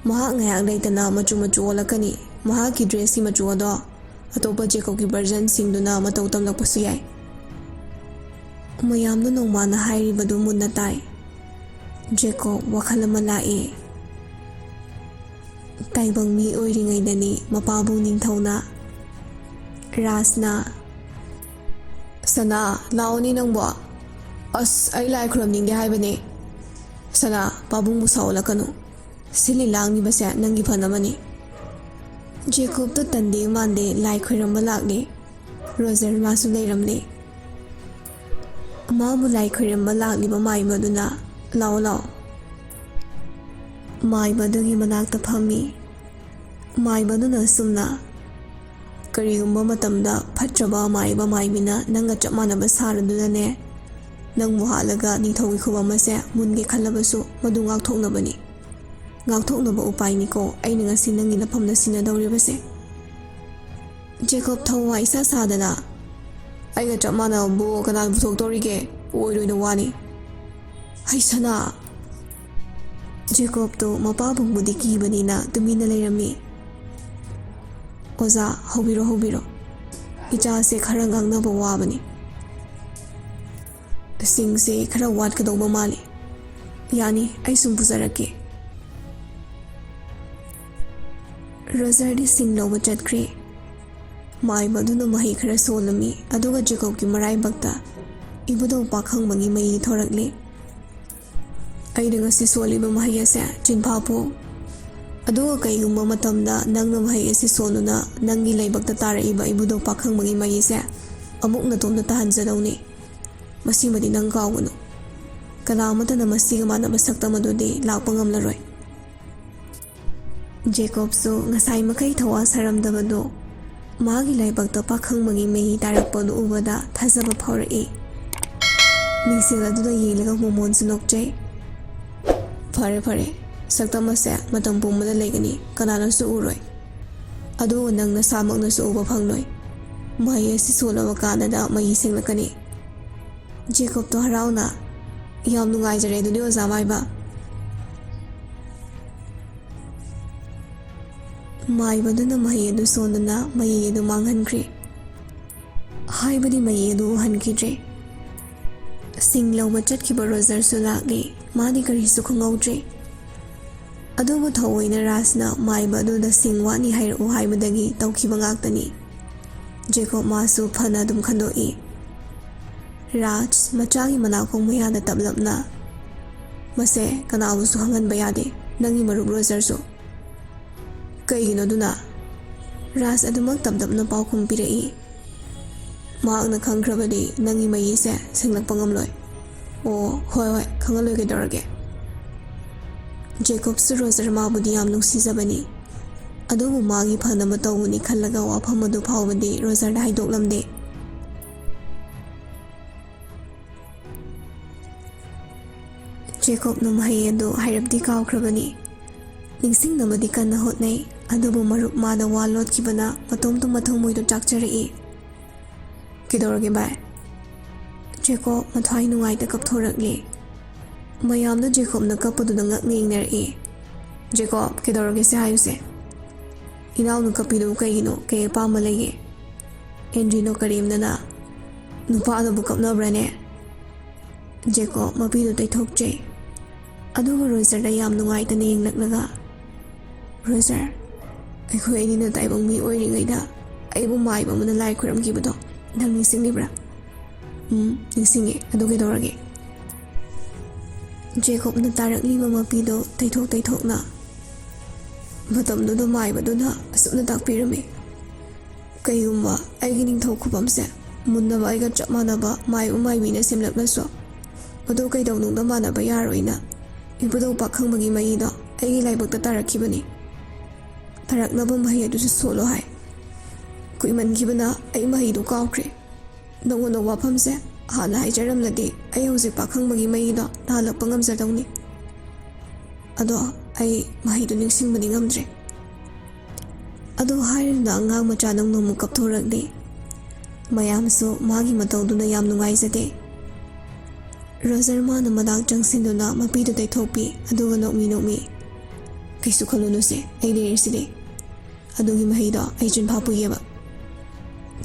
ꯃꯍꯥꯛ ꯉꯥꯏꯍꯥꯛ ꯂꯩꯇꯅ ꯃꯆꯨ ꯑꯣꯜꯂꯛꯀꯅꯤ꯫ ꯃꯍꯥꯛꯀꯤ ꯗ꯭ꯔꯦꯁꯀꯤ ꯃꯆꯨ ꯑꯗꯣ ꯑꯇꯣꯞꯄ ꯖꯦꯀꯣꯕꯀꯤ ꯚꯔꯖꯟꯁꯤꯡꯗꯨꯅ ꯃꯇꯧ ꯇꯝꯂꯛꯄꯁꯨ ꯌꯥꯏ꯫ ꯃꯌꯥꯝꯗꯨ ꯅꯣꯡꯃꯥꯅ ꯍꯥꯏꯔꯤꯕꯗꯨ ꯃꯨꯟꯅ ꯇꯥꯏ꯫ ꯖꯦꯀꯣꯕ ꯋꯥꯈꯜ ꯑꯃ ꯂꯥꯛꯏ꯫ ꯇꯥꯏꯕꯪ ꯃꯤ ꯑꯣꯏꯔꯤꯉꯩꯗꯅꯤ ꯃꯄꯥꯕꯨꯡ ꯅꯤꯡꯊꯧꯅ ꯔꯥꯖꯅ "ꯁꯅꯥ, ꯂꯥꯛꯑꯣꯅꯦ ꯅꯪꯕꯣ, ꯑꯁ ꯑꯩ ꯂꯥꯏ ꯈꯨꯔꯝꯅꯤꯡꯗꯦ ꯍꯥꯏꯕꯅꯦ꯫ ꯁꯅꯥ, ꯄꯥꯕꯨꯡꯕꯨ ꯁꯥꯎꯍꯜꯂꯛꯀꯅꯨ, ꯁꯤꯜꯂꯤ ꯂꯥꯡꯂꯤꯕꯁꯦ ꯅꯪꯒꯤ ꯐꯅꯕꯅꯤ"꯫ ꯖꯦꯀꯣꯕꯇꯣ ꯇꯟꯗꯦ ꯃꯥꯟꯗꯦ ꯂꯥꯏ ꯈꯣꯏꯔꯝꯕ ꯂꯥꯛꯂꯤ꯫ ꯔꯣꯖꯔ ꯃꯥꯁꯨ ꯂꯩꯔꯝꯂꯦ꯫ ꯃꯥꯕꯨ ꯂꯥꯏ ꯈꯣꯏꯔꯝꯕ ꯂꯥꯛꯂꯤꯕ ꯃꯥꯏꯕꯗꯨꯅ ꯂꯥꯛꯑꯣ ꯃꯥꯏꯕꯗꯨꯒꯤ ꯃꯅꯥꯛꯇ ꯐꯝꯃꯤ꯫ ꯃꯥꯏꯕꯗꯨꯅ ꯁꯨꯝꯅ "ꯀꯔꯤꯒꯨꯝꯕ ꯃꯇꯝꯗ ꯐꯠꯇ꯭ꯔꯕ ꯃꯥꯏꯕ ꯃꯥꯏꯕꯤꯅ ꯅꯪꯒ ꯆꯞ ꯃꯥꯟꯅꯕ ꯁꯥꯔꯗꯨꯅꯅꯦ ꯅꯪꯕꯨ ꯍꯥꯠꯂꯒ ꯅꯤꯡꯊꯧꯒꯤ ꯈꯨꯕꯝ ꯑꯁꯦ ꯃꯨꯟꯒꯦ ꯈꯜꯂꯕꯁꯨ ꯃꯗꯨ ꯉꯥꯛꯊꯣꯛꯅꯕꯅꯤ꯫ ꯉꯥꯛꯊꯣꯛꯅꯕ ꯎꯄꯥꯏꯅꯤꯀꯣ ꯑꯩꯅ ꯉꯁꯤ ꯅꯪꯒꯤ ꯅꯐꯝꯗ ꯁꯤꯟꯅꯗꯧꯔꯤꯕꯁꯦ"꯫ ꯖꯦꯀꯣꯕ ꯊꯧ ꯋꯥ ꯏꯁꯥ ꯁꯥꯗꯅ ꯑꯩꯒ ꯆꯞ ꯃꯥꯟꯅꯕꯕꯨ ꯀꯅꯥꯅ ꯄꯨꯊꯣꯛꯇꯧꯔꯤꯒꯦ? ꯑꯣꯏꯔꯣꯏꯅ ꯋꯥꯅꯤ꯫ ꯍꯩꯁꯅꯥ! ꯖꯦꯀꯣꯕꯇꯣ ꯃꯄꯥꯕꯨꯡꯕꯨꯗꯤ ꯀꯤꯕꯅꯤꯅ ꯇꯨꯃꯤꯟꯅ ꯂꯩꯔꯝꯃꯤ꯫ ꯑꯣꯖꯥ, ꯍꯧꯕꯤꯔꯣ ꯍꯧꯕꯤꯔꯣ, ꯏꯆꯥꯁꯦ ꯈꯔ ꯉꯥꯡꯅꯕ ꯋꯥꯕꯅꯤ꯫ ꯁꯤꯡꯁꯦ ꯈꯔ ꯋꯥꯠꯀꯗꯧꯕ ꯃꯥꯜꯂꯤ꯫ ꯌꯥꯅꯤ, ꯑꯩ ꯁꯨꯝ ꯄꯨꯖꯔꯛꯀꯦ꯫ ꯔꯣꯖꯔꯗꯤ ꯁꯤꯡ ꯂꯧꯕ ꯆꯠꯈ꯭ꯔꯦ꯫ ꯃꯥꯏꯕ ꯑꯗꯨꯅ ꯃꯍꯩ ꯈꯔ ꯁꯣꯜꯂꯝꯃꯤ ꯑꯗꯨꯒ ꯖꯦꯀꯣꯕꯀꯤ ꯃꯔꯥꯏꯕꯛꯇ ꯏꯕꯨꯙꯧ ꯄꯥꯈꯪꯕꯒꯤ ꯃꯩ ꯊꯣꯔꯛꯂꯦ꯫ ꯑꯩꯅ ꯉꯁꯤ ꯁꯣꯜꯂꯤꯕ ꯃꯍꯩ ꯑꯁꯦ ꯆꯤꯟꯐꯥꯄꯨ, ꯑꯗꯨꯒ ꯀꯩꯒꯨꯝꯕ ꯃꯇꯝꯗ ꯅꯪꯅ ꯃꯍꯩ ꯑꯁꯤ ꯁꯣꯜꯂꯨꯅ ꯅꯪꯒꯤ ꯂꯥꯏꯕꯛꯇ ꯇꯥꯔꯛꯏꯕ ꯏꯕꯨꯙꯧ ꯄꯥꯈꯪꯕꯒꯤ ꯃꯩꯁꯦ ꯑꯃꯨꯛ ꯅꯇꯣꯝꯗ ꯇꯥꯍꯟꯖꯗꯧꯅꯤ꯫ ꯃꯁꯤꯃꯗꯤ ꯅꯪ ꯀꯥꯎꯒꯅꯨ꯫ ꯀꯅꯥꯃꯠꯇꯅ ꯃꯁꯤꯒ ꯃꯥꯟꯅꯕ ꯁꯛꯇꯝ ꯑꯗꯨꯗꯤ ꯂꯥꯛꯄ ꯉꯝꯂꯔꯣꯏ꯫ ꯖꯦꯀꯣꯕꯁꯨ ꯉꯁꯥꯏ ꯃꯈꯩ ꯊꯋꯥ ꯁꯥꯔꯝꯗꯕꯗꯣ ꯃꯥꯒꯤ ꯂꯥꯏꯕꯛꯇ ꯄꯥꯈꯪꯕꯒꯤ ꯃꯍꯤ ꯇꯥꯔꯛꯄꯗꯨ ꯎꯕꯗ ꯊꯥꯖꯕ ꯐꯥꯎꯔꯛꯏ꯫ ꯃꯤꯡꯁꯦꯜ ꯑꯗꯨꯗ ꯌꯦꯡꯂꯒ ꯃꯣꯃꯣꯟꯁꯨ ꯅꯣꯛꯆꯩ꯫ ꯐꯔꯦ ꯐꯔꯦ, ꯁꯛꯇꯝ ꯑꯁꯦ ꯃꯇꯝ ꯄꯨꯝꯕꯗ ꯂꯩꯒꯅꯤ, ꯀꯅꯥꯅꯁꯨ ꯎꯔꯣꯏ꯫ ꯑꯗꯨꯒ ꯅꯪ ꯅꯁꯥꯃꯛꯅꯁꯨ ꯎꯕ ꯐꯪꯂꯣꯏ꯫ ꯃꯍꯩ ꯑꯁꯤ ꯁꯣꯜꯂꯕ ꯀꯥꯟꯗꯗ ꯃꯍꯤ ꯁꯦꯡꯂꯛꯀꯅꯤ꯫ ꯖꯦꯀꯣꯕꯇꯣ ꯍꯔꯥꯎꯅ, ꯌꯥꯝ ꯅꯨꯡꯉꯥꯏꯖꯔꯦ ꯑꯗꯨꯗꯤ ꯑꯣꯖꯥ ꯃꯥꯏꯕ꯫ ꯃꯥꯏꯕꯗꯨꯅ ꯃꯍꯩ ꯑꯗꯨ ꯁꯣꯟꯗꯨꯅ ꯃꯍꯤ ꯑꯗꯨ ꯃꯥꯡꯍꯟꯈ꯭ꯔꯦ꯫ ꯍꯥꯏꯕꯗꯤ ꯃꯍꯤ ꯑꯗꯨ ꯎꯍꯟꯈꯤꯗ꯭ꯔꯦ꯫ ꯁꯤꯡ ꯂꯧꯕ ꯆꯠꯈꯤꯕ ꯔꯣꯖꯔꯁꯨ ꯂꯥꯛꯂꯦ꯫ ꯃꯥꯗꯤ ꯀꯔꯤꯁꯨ ꯈꯪꯍꯧꯗ꯭ꯔꯦ꯫ ꯑꯗꯨꯕꯨ ꯊꯑꯣꯏꯅ ꯔꯥꯖꯅ ꯃꯥꯏꯕ ꯑꯗꯨꯗ ꯁꯤꯡ ꯋꯥꯠꯅꯤ ꯍꯥꯏꯔꯛꯎ ꯍꯥꯏꯕꯗꯒꯤ ꯇꯧꯈꯤꯕ ꯉꯥꯛꯇꯅꯤ꯫ ꯖꯦꯀꯣꯕ ꯃꯥꯁꯨ ꯐꯅ ꯑꯗꯨꯝ ꯈꯟꯗꯣꯛꯏ꯫ ꯔꯥꯖ ꯃꯆꯥꯒꯤ ꯃꯅꯥꯀꯣꯡ ꯃꯌꯥꯗ ꯇꯞꯂꯞꯅ, ꯃꯁꯦ ꯀꯅꯥꯕꯨꯁꯨ ꯈꯪꯍꯟꯕ ꯌꯥꯗꯦ, ꯅꯪꯒꯤ ꯃꯔꯨꯞ ꯔꯣꯖꯔꯁꯨ꯫ ꯀꯩꯒꯤꯅꯣ ꯑꯗꯨꯅ? ꯔꯥꯖ ꯑꯗꯨꯃꯛ ꯇꯞ-ꯇꯞꯅ ꯄꯥꯎꯈꯨꯝ ꯄꯤꯔꯛꯏ꯫ ꯃꯍꯥꯛꯅ ꯈꯪꯈ꯭ꯔꯕꯗꯤ ꯅꯪꯒꯤ ꯃꯌꯤꯁꯦ ꯁꯦꯡꯂꯛꯄ ꯉꯝꯂꯣꯏ꯫ ꯑꯣ ꯍꯣꯏ ꯍꯣꯏ, ꯈꯪꯍꯜꯂꯣꯏ ꯀꯩꯗꯧꯔꯒꯦ꯫ ꯖꯦꯀꯣꯕꯁꯨ ꯔꯣꯖꯔ ꯃꯥꯕꯨꯗꯤ ꯌꯥꯝ ꯅꯨꯡꯁꯤꯖꯕꯅꯤ꯫ ꯑꯗꯨꯕꯨ ꯃꯥꯒꯤ ꯐꯅꯕ ꯇꯧꯒꯅꯤ ꯈꯜꯂꯒ ꯋꯥꯐꯝ ꯑꯗꯨ ꯐꯥꯎꯕꯗꯤ ꯔꯣꯖꯔꯗ ꯍꯥꯏꯗꯣꯛꯂꯝꯗꯦ꯫ ꯖꯦꯀꯣꯕꯅ ꯃꯍꯩ ꯑꯗꯨ ꯍꯥꯏꯔꯞꯗꯤ ꯀꯥꯎꯈ꯭ꯔꯕꯅꯤ꯫ ꯅꯤꯡꯁꯤꯡꯅꯕꯗꯤ ꯀꯟꯅ ꯍꯣꯠꯅꯩ, ꯑꯗꯨꯕꯨ ꯃꯔꯨꯞ ꯃꯥꯗ ꯋꯥ ꯂꯣꯠꯈꯤꯕꯅ ꯃꯇꯣꯝꯇ ꯃꯊꯪ ꯃꯣꯏꯗꯨ ꯆꯥꯛꯆꯔꯛꯏ꯫ ꯀꯩꯗꯧꯔꯒꯦ ꯚꯥꯏ? ꯖꯦꯀꯣꯕ ꯃꯊ꯭ꯋꯥꯏ ꯅꯨꯡꯉꯥꯏꯇ ꯀꯞꯊꯣꯔꯛꯂꯦ꯫ ꯃꯌꯥꯝꯅ ꯖꯦꯀꯣꯕꯅ ꯀꯞꯄꯗꯨꯗ ꯉꯛꯅ ꯌꯦꯡꯅꯔꯛꯏ꯫ ꯖꯦꯀꯣꯕ, ꯀꯩꯗꯧꯔꯒꯦ ꯁꯦ ꯍꯥꯏꯌꯨꯁꯦ? ꯏꯅꯥꯎꯅ ꯀꯞꯄꯤꯗꯨꯕꯨ ꯀꯩꯒꯤꯅꯣ? ꯀꯩ ꯑꯄꯥꯝꯕ ꯂꯩꯒꯦ? ꯑꯦꯟꯗ꯭ꯔꯤꯅꯣ ꯀꯔꯤꯝꯅꯅ ꯅꯨꯄꯥꯅꯕꯨ ꯀꯞꯅꯕ꯭ꯔꯅꯦ? ꯖꯦꯀꯣꯕ ꯃꯄꯤꯗꯨ ꯇꯩꯊꯣꯛꯆꯩ꯫ ꯑꯗꯨꯒ ꯔꯣꯖꯔꯗ ꯌꯥꯝ ꯅꯨꯡꯉꯥꯏꯇꯅ ꯌꯦꯡꯂꯛꯂꯒ, ꯔꯣꯖꯔ, ꯑꯩꯈꯣꯏ ꯑꯅꯤꯅ ꯇꯥꯏꯕꯪ ꯃꯤ ꯑꯣꯏꯔꯤꯉꯩꯗ ꯑꯩꯕꯨ ꯃꯥꯏꯕ ꯑꯃꯅ ꯂꯥꯏ ꯈꯣꯏꯔꯝꯈꯤꯕꯗꯣ ꯅꯪ ꯅꯤꯡꯁꯤꯡꯂꯤꯕ꯭ꯔꯥ? ꯅꯤꯡꯁꯤꯡꯉꯦ, ꯑꯗꯨ ꯀꯩꯗꯧꯔꯒꯦ? ꯖꯦꯀꯣꯕꯅ ꯇꯥꯔꯛꯂꯤꯕ ꯃꯄꯤꯗꯣ ꯇꯩꯊꯣꯛ ꯇꯩꯊꯣꯛꯅ, ꯃꯇꯝꯗꯨꯗ ꯃꯥꯏꯕꯗꯨꯅ ꯑꯁꯨꯝꯅ ꯇꯥꯛꯄꯤꯔꯝꯃꯤ꯫ ꯀꯩꯒꯨꯝꯕ ꯑꯩꯒꯤ ꯅꯤꯡꯊꯧ ꯈꯨꯕꯝꯁꯦ ꯃꯨꯟꯅꯕ ꯑꯩꯒ ꯆꯞ ꯃꯥꯟꯅꯕ ꯃꯥꯏꯕ ꯃꯥꯏꯕꯤꯅ ꯁꯦꯝꯂꯛꯂꯁꯨ ꯑꯗꯨ ꯀꯩꯗꯧꯅꯨꯡꯗ ꯃꯥꯟꯅꯕ ꯌꯥꯔꯣꯏꯅ ꯏꯕꯨꯙꯧ ꯄꯥꯈꯪꯕꯒꯤ ꯃꯩꯗꯣ ꯑꯩꯒꯤ ꯂꯥꯏꯕꯛꯇ ꯇꯥꯔꯛꯈꯤꯕꯅꯤ꯫ ꯇꯥꯔꯛꯅꯕ ꯃꯍꯩ ꯑꯗꯨꯁꯨ ꯁꯣꯜꯂꯣ ꯍꯥꯏ꯫ ꯀꯨꯏꯃꯟꯈꯤꯕꯅ ꯑꯩ ꯃꯍꯩꯗꯨ ꯀꯥꯎꯈ꯭ꯔꯦ꯫ ꯅꯉꯣꯟꯗ ꯋꯥꯐꯝꯁꯦ ꯍꯥꯟꯅ ꯍꯥꯏꯖꯔꯝꯂꯗꯤ ꯑꯩ ꯍꯧꯖꯤꯛ ꯄꯥꯈꯪꯕꯒꯤ ꯃꯩꯗꯣ ꯅꯥꯍꯜꯂꯛꯄ ꯉꯝꯖꯗꯧꯅꯤ꯫ ꯑꯗꯣ ꯑꯩ ꯃꯍꯩꯗꯨ ꯅꯤꯡꯁꯤꯡꯕꯗꯤ ꯉꯝꯗ꯭ꯔꯦ꯫ ꯑꯗꯨ ꯍꯥꯏꯔꯗꯨꯅ ꯑꯉꯥꯡ ꯃꯆꯥ ꯅꯪꯅ ꯑꯃꯨꯛ ꯀꯞꯊꯣꯔꯛꯂꯦ꯫ ꯃꯌꯥꯝꯁꯨ ꯃꯥꯒꯤ ꯃꯇꯧꯗꯨꯅ ꯌꯥꯝ ꯅꯨꯡꯉꯥꯏꯖꯗꯦ꯫ ꯔꯣꯖꯔ ꯃꯥꯅ ꯃꯅꯥꯛ ꯆꯪꯁꯤꯟꯗꯨꯅ ꯃꯄꯤꯗꯨ ꯇꯩꯊꯣꯛꯄꯤ, ꯑꯗꯨꯒ ꯅꯣꯛꯃꯤ ꯅꯣꯛꯃꯤ, ꯀꯩꯁꯨ ꯈꯜꯂꯨꯅꯨꯁꯦ, ꯑꯩ ꯂꯩꯔꯤꯁꯤꯗꯤ꯫ ꯑꯗꯨꯒꯤ ꯃꯍꯩꯗꯣ ꯑꯩ ꯆꯤꯟꯐꯥ ꯄꯨꯏꯌꯦꯕ꯫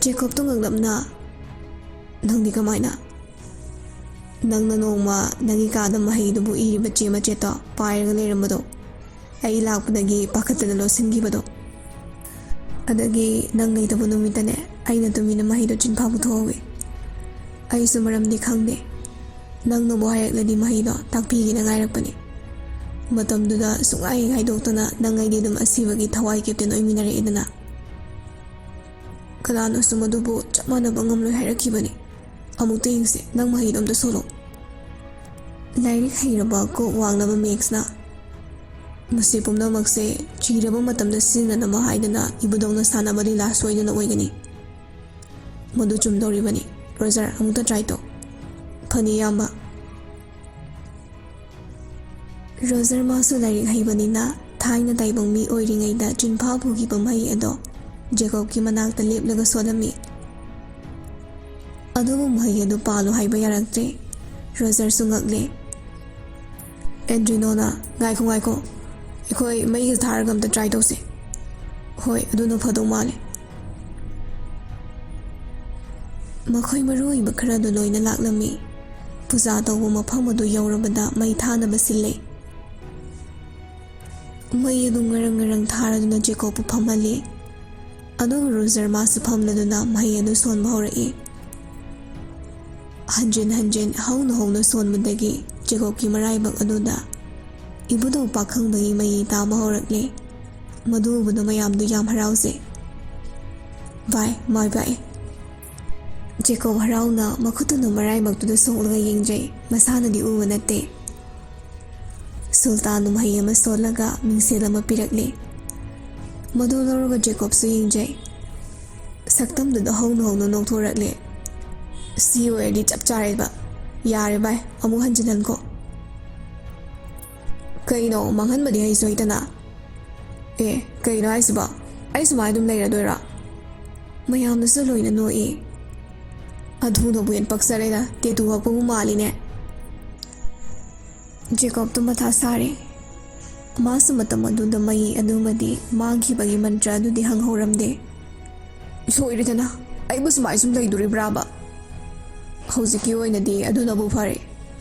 ꯖꯦꯀꯣꯕꯇꯣ ꯉꯛꯂꯞꯅ, ꯅꯪꯗꯤ ꯀꯃꯥꯏꯅ? ꯅꯪꯅ ꯅꯣꯡꯃ ꯅꯪꯒꯤ ꯀꯥꯗ ꯃꯍꯩꯗꯨꯕꯨ ꯏꯔꯤꯕ ꯆꯦ ꯃꯆꯦꯠꯇꯣ ꯄꯥꯏꯔꯒ ꯂꯩꯔꯝꯕꯗꯣ, ꯑꯩ ꯂꯥꯛꯄꯗꯒꯤ ꯄꯥꯈꯠꯇꯅ ꯂꯣꯠꯁꯤꯟꯈꯤꯕꯗꯣ꯫ ꯑꯗꯒꯤ ꯅꯪ ꯂꯩꯇꯕ ꯅꯨꯃꯤꯠꯇꯅꯦ ꯑꯩꯅ ꯇꯨꯃꯤꯟꯅ ꯃꯍꯩꯗꯣ ꯆꯤꯟꯐꯥ ꯄꯨꯊꯣꯛꯍꯧꯏ꯫ ꯑꯩꯁꯨ ꯃꯔꯝꯗꯤ ꯈꯪꯗꯦ, ꯅꯪꯅꯕꯨ ꯍꯥꯏꯔꯛꯂꯗꯤ ꯃꯍꯩꯗꯣ ꯇꯥꯛꯄꯤꯒꯦꯅ ꯉꯥꯏꯔꯛꯄꯅꯤ꯫ ꯃꯇꯝꯗꯨꯗ ꯁꯨꯡꯉꯥꯏ ꯉꯥꯏꯗꯣꯛꯇꯅ ꯅꯪ ꯑꯩꯗꯤ ꯑꯗꯨꯝ ꯑꯁꯤꯕꯒꯤ ꯊꯋꯥꯏ ꯀꯦꯞꯇꯦꯟ ꯑꯣꯏꯃꯤꯟꯅꯔꯛꯑꯦꯗꯅ꯫ ꯀꯅꯥꯅꯁꯨ ꯃꯗꯨꯕꯨ ꯆꯞ ꯃꯥꯟꯅꯕ ꯉꯝꯂꯣꯏ ꯍꯥꯏꯔꯛꯈꯤꯕꯅꯤ꯫ ꯑꯃꯨꯛꯇ ꯌꯦꯡꯁꯦ, ꯅꯪ ꯃꯍꯩꯗꯣ ꯑꯝꯇ ꯁꯣꯜꯂꯣ꯫ ꯂꯥꯏꯔꯤꯛ ꯍꯩꯔꯕ ꯀꯣꯛ ꯋꯥꯡꯂꯕ ꯃꯦꯛꯁꯅ, ꯃꯁꯤ ꯄꯨꯝꯅꯃꯛꯁꯦ ꯆꯤꯔꯕ ꯃꯇꯝꯗ ꯁꯤꯖꯤꯟꯅꯅꯕ ꯍꯥꯏꯗꯅ ꯏꯕꯨꯙꯧꯅ ꯁꯥꯟꯅꯕ ꯂꯤꯂꯥ ꯁꯣꯏꯗꯅ ꯑꯣꯏꯒꯅꯤ꯫ ꯃꯗꯨ ꯆꯨꯝꯗꯧꯔꯤꯕꯅꯤ꯫ ꯔꯣꯖꯔ, ꯑꯃꯨꯛꯇ ꯇ꯭ꯔꯥꯏ ꯇꯧ꯫ ꯐꯅꯤ ꯏꯌꯥꯝꯕ꯫ ꯔꯣꯖꯔ ꯃꯥꯁꯨ ꯂꯥꯏꯔꯤꯛ ꯍꯩꯕꯅꯤꯅ ꯊꯥꯏꯅ ꯇꯥꯏꯕꯪ ꯃꯤ ꯑꯣꯏꯔꯤꯉꯩꯗ ꯆꯤꯟꯐꯥ ꯄꯨꯈꯤꯕ ꯃꯍꯩ ꯑꯗꯣ ꯖꯦꯀꯣꯕꯀꯤ ꯃꯅꯥꯛꯇ ꯂꯦꯞꯂꯒ ꯁꯣꯜꯂꯝꯃꯤ꯫ ꯑꯗꯨꯕꯨ ꯃꯍꯩ ꯑꯗꯨ ꯄꯥꯜꯂꯨ ꯍꯥꯏꯕ ꯌꯥꯔꯛꯇ꯭ꯔꯦ꯫ ꯔꯣꯖꯔꯁꯨ ꯉꯛꯂꯦ꯫ ꯑꯦꯟꯗ꯭ꯔꯤꯅꯣꯅ ꯉꯥꯏꯈꯣ ꯑꯩꯈꯣꯏ ꯃꯩꯒ ꯊꯥꯔꯒ ꯑꯝꯇ ꯇ꯭ꯔꯥꯏ ꯇꯧꯁꯦ꯫ ꯍꯣꯏ ꯑꯗꯨꯅ ꯐꯗꯧ ꯃꯥꯜꯂꯦ꯫ ꯃꯈꯣꯏ ꯃꯔꯨ ꯑꯣꯏꯕ ꯈꯔꯗꯨ ꯂꯣꯏꯅ ꯂꯥꯛꯂꯝꯃꯤ꯫ ꯄꯨꯖꯥ ꯇꯧꯕ ꯃꯐꯝ ꯑꯗꯨ ꯌꯧꯔꯕꯗ ꯃꯩ ꯊꯥꯅꯕ ꯁꯤꯜꯂꯦ꯫ ꯃꯩ ꯑꯗꯨ ꯉꯔꯪ ꯊꯥꯔꯗꯨꯅ ꯖꯦꯀꯣꯕꯄꯨ ꯐꯝꯍꯜꯂꯤ꯫ ꯑꯗꯨꯒ ꯔꯣꯖꯔ ꯃꯥꯁꯨ ꯐꯝꯂꯗꯨꯅ ꯃꯍꯩ ꯑꯗꯨ ꯁꯣꯟꯕ ꯍꯧꯔꯛꯏ꯫ ꯍꯟꯖꯤꯟ ꯍꯧꯅ ꯁꯣꯟꯕꯗꯒꯤ ꯖꯦꯀꯣꯕꯀꯤ ꯃꯔꯥꯏꯕꯛ ꯑꯗꯨꯗ ꯏꯕꯨꯙꯧ ꯄꯥꯈꯪꯕꯒꯤ ꯃꯌꯤ ꯇꯥꯕ ꯍꯧꯔꯛꯂꯦ꯫ ꯃꯗꯨ ꯎꯕꯗ ꯃꯌꯥꯝꯗꯨ ꯌꯥꯝ ꯍꯔꯥꯎꯖꯩ꯫ ꯃꯥꯏ ꯄꯥꯛꯑꯦ꯫ ꯖꯦꯀꯣꯕ ꯍꯔꯥꯎꯅ ꯃꯈꯨꯠꯇꯨꯅ ꯃꯔꯥꯏꯕꯛꯇꯨꯗ ꯁꯣꯛꯂꯒ ꯌꯦꯡꯖꯩ, ꯃꯁꯥꯅꯗꯤ ꯎꯕ ꯅꯠꯇꯦ꯫ ꯁꯨꯜꯇꯥꯟꯅ ꯃꯍꯩ ꯑꯃ ꯁꯣꯜꯂꯒ ꯃꯤꯡꯁꯦꯜ ꯑꯃ ꯄꯤꯔꯛꯂꯦ꯫ ꯃꯗꯨ ꯂꯧꯔꯒ ꯖꯦꯀꯣꯕꯁꯨ ꯌꯦꯡꯖꯩ꯫ ꯁꯛꯇꯝꯗꯨꯗ ꯍꯧꯅ ꯅꯣꯛꯊꯣꯔꯛꯂꯦ꯫ ꯁꯤ ꯑꯣꯏꯔꯗꯤ ꯆꯞ ꯆꯥꯔꯦꯕ꯫ ꯌꯥꯔꯦ ꯚꯥꯏ, ꯑꯃꯨꯛ ꯍꯟꯖꯤꯟꯍꯟꯈꯣ꯫ ꯀꯩꯅꯣ ꯃꯥꯡꯍꯟꯕꯗꯤ ꯍꯩꯁꯨ ꯍꯩꯇꯅ? ꯀꯩꯅꯣ ꯍꯥꯏꯁꯤꯕꯣ? ꯑꯩ ꯁꯨꯃꯥꯏꯅ ꯑꯗꯨꯝ ꯂꯩꯔꯗꯣꯏꯔꯣ? ꯃꯌꯥꯝꯅꯁꯨ ꯂꯣꯏꯅ ꯅꯣꯛꯏ꯫ ꯑꯗꯨꯅꯕꯨ ꯍꯦꯟꯅ ꯄꯛꯆꯔꯦꯗ, ꯇꯦꯇꯨ ꯍꯛꯄꯕꯨ ꯃꯥꯜꯂꯤꯅꯦ꯫ ꯖꯦꯀꯣꯕꯇꯨ ꯃꯊꯥ ꯁꯥꯔꯦ꯫ ꯃꯥꯁꯨ ꯃꯇꯝ ꯑꯗꯨꯗ ꯃꯌꯤ ꯑꯗꯨꯃꯗꯤ ꯃꯥꯡꯈꯤꯕꯒꯤ ꯃꯟꯇ꯭ꯔ ꯑꯗꯨꯗꯤ ꯍꯪꯍꯧꯔꯝꯗꯦ꯫ ꯁꯣꯏꯔꯦꯗꯅ, ꯑꯩꯕꯨ ꯁꯨꯃꯥꯏꯅ ꯁꯨꯝ ꯂꯩꯗꯣꯔꯤꯕ꯭ꯔꯥꯕ? ꯍꯧꯖꯤꯛꯀꯤ ꯑꯣꯏꯅꯗꯤ ꯑꯗꯨꯅꯕꯨ ꯐꯔꯦ꯫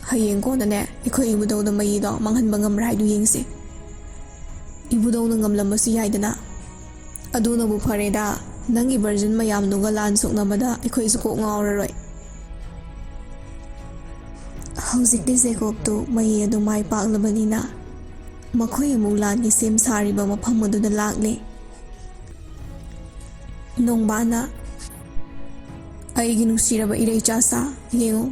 ꯍꯌꯦꯡ ꯀꯣꯟꯅꯅꯦ ꯑꯩꯈꯣꯏ ꯏꯕꯨꯙꯧꯗ ꯃꯌꯤꯗꯣ ꯃꯥꯡꯍꯟꯕ ꯉꯝꯕ꯭ꯔꯥ ꯍꯥꯏꯗꯨ ꯌꯦꯡꯁꯤ꯫ ꯏꯕꯨꯙꯧꯅ ꯉꯝꯂꯝꯕꯁꯨ ꯌꯥꯏꯗꯅ꯫ ꯑꯗꯨꯅꯕꯨ ꯐꯔꯦꯗ, ꯅꯪꯒꯤ ꯚꯔꯖꯟ ꯃꯌꯥꯝꯗꯨꯒ ꯂꯥꯟ ꯁꯣꯛꯅꯕꯗ ꯑꯩꯈꯣꯏꯁꯨ ꯀꯣꯛ ꯉꯥꯎꯔꯔꯣꯏ꯫ ꯍꯧꯖꯤꯛꯇꯤ ꯖꯦꯀꯣꯕꯇꯨ ꯃꯌꯤ ꯑꯗꯨ ꯃꯥꯏ ꯄꯥꯛꯂꯕꯅꯤꯅ ꯃꯈꯣꯏ ꯑꯃꯨꯛ ꯂꯥꯟꯒꯤ ꯁꯦꯝ ꯁꯥꯔꯤꯕ ꯃꯐꯝ ꯑꯗꯨꯗ ꯂꯥꯛꯂꯦ꯫ ꯅꯣꯡꯕꯥꯅ, ꯑꯩꯒꯤ ꯅꯨꯡꯁꯤꯔꯕ ꯏꯔꯩꯆꯥꯁꯥ, ꯌꯦꯡꯉꯨ,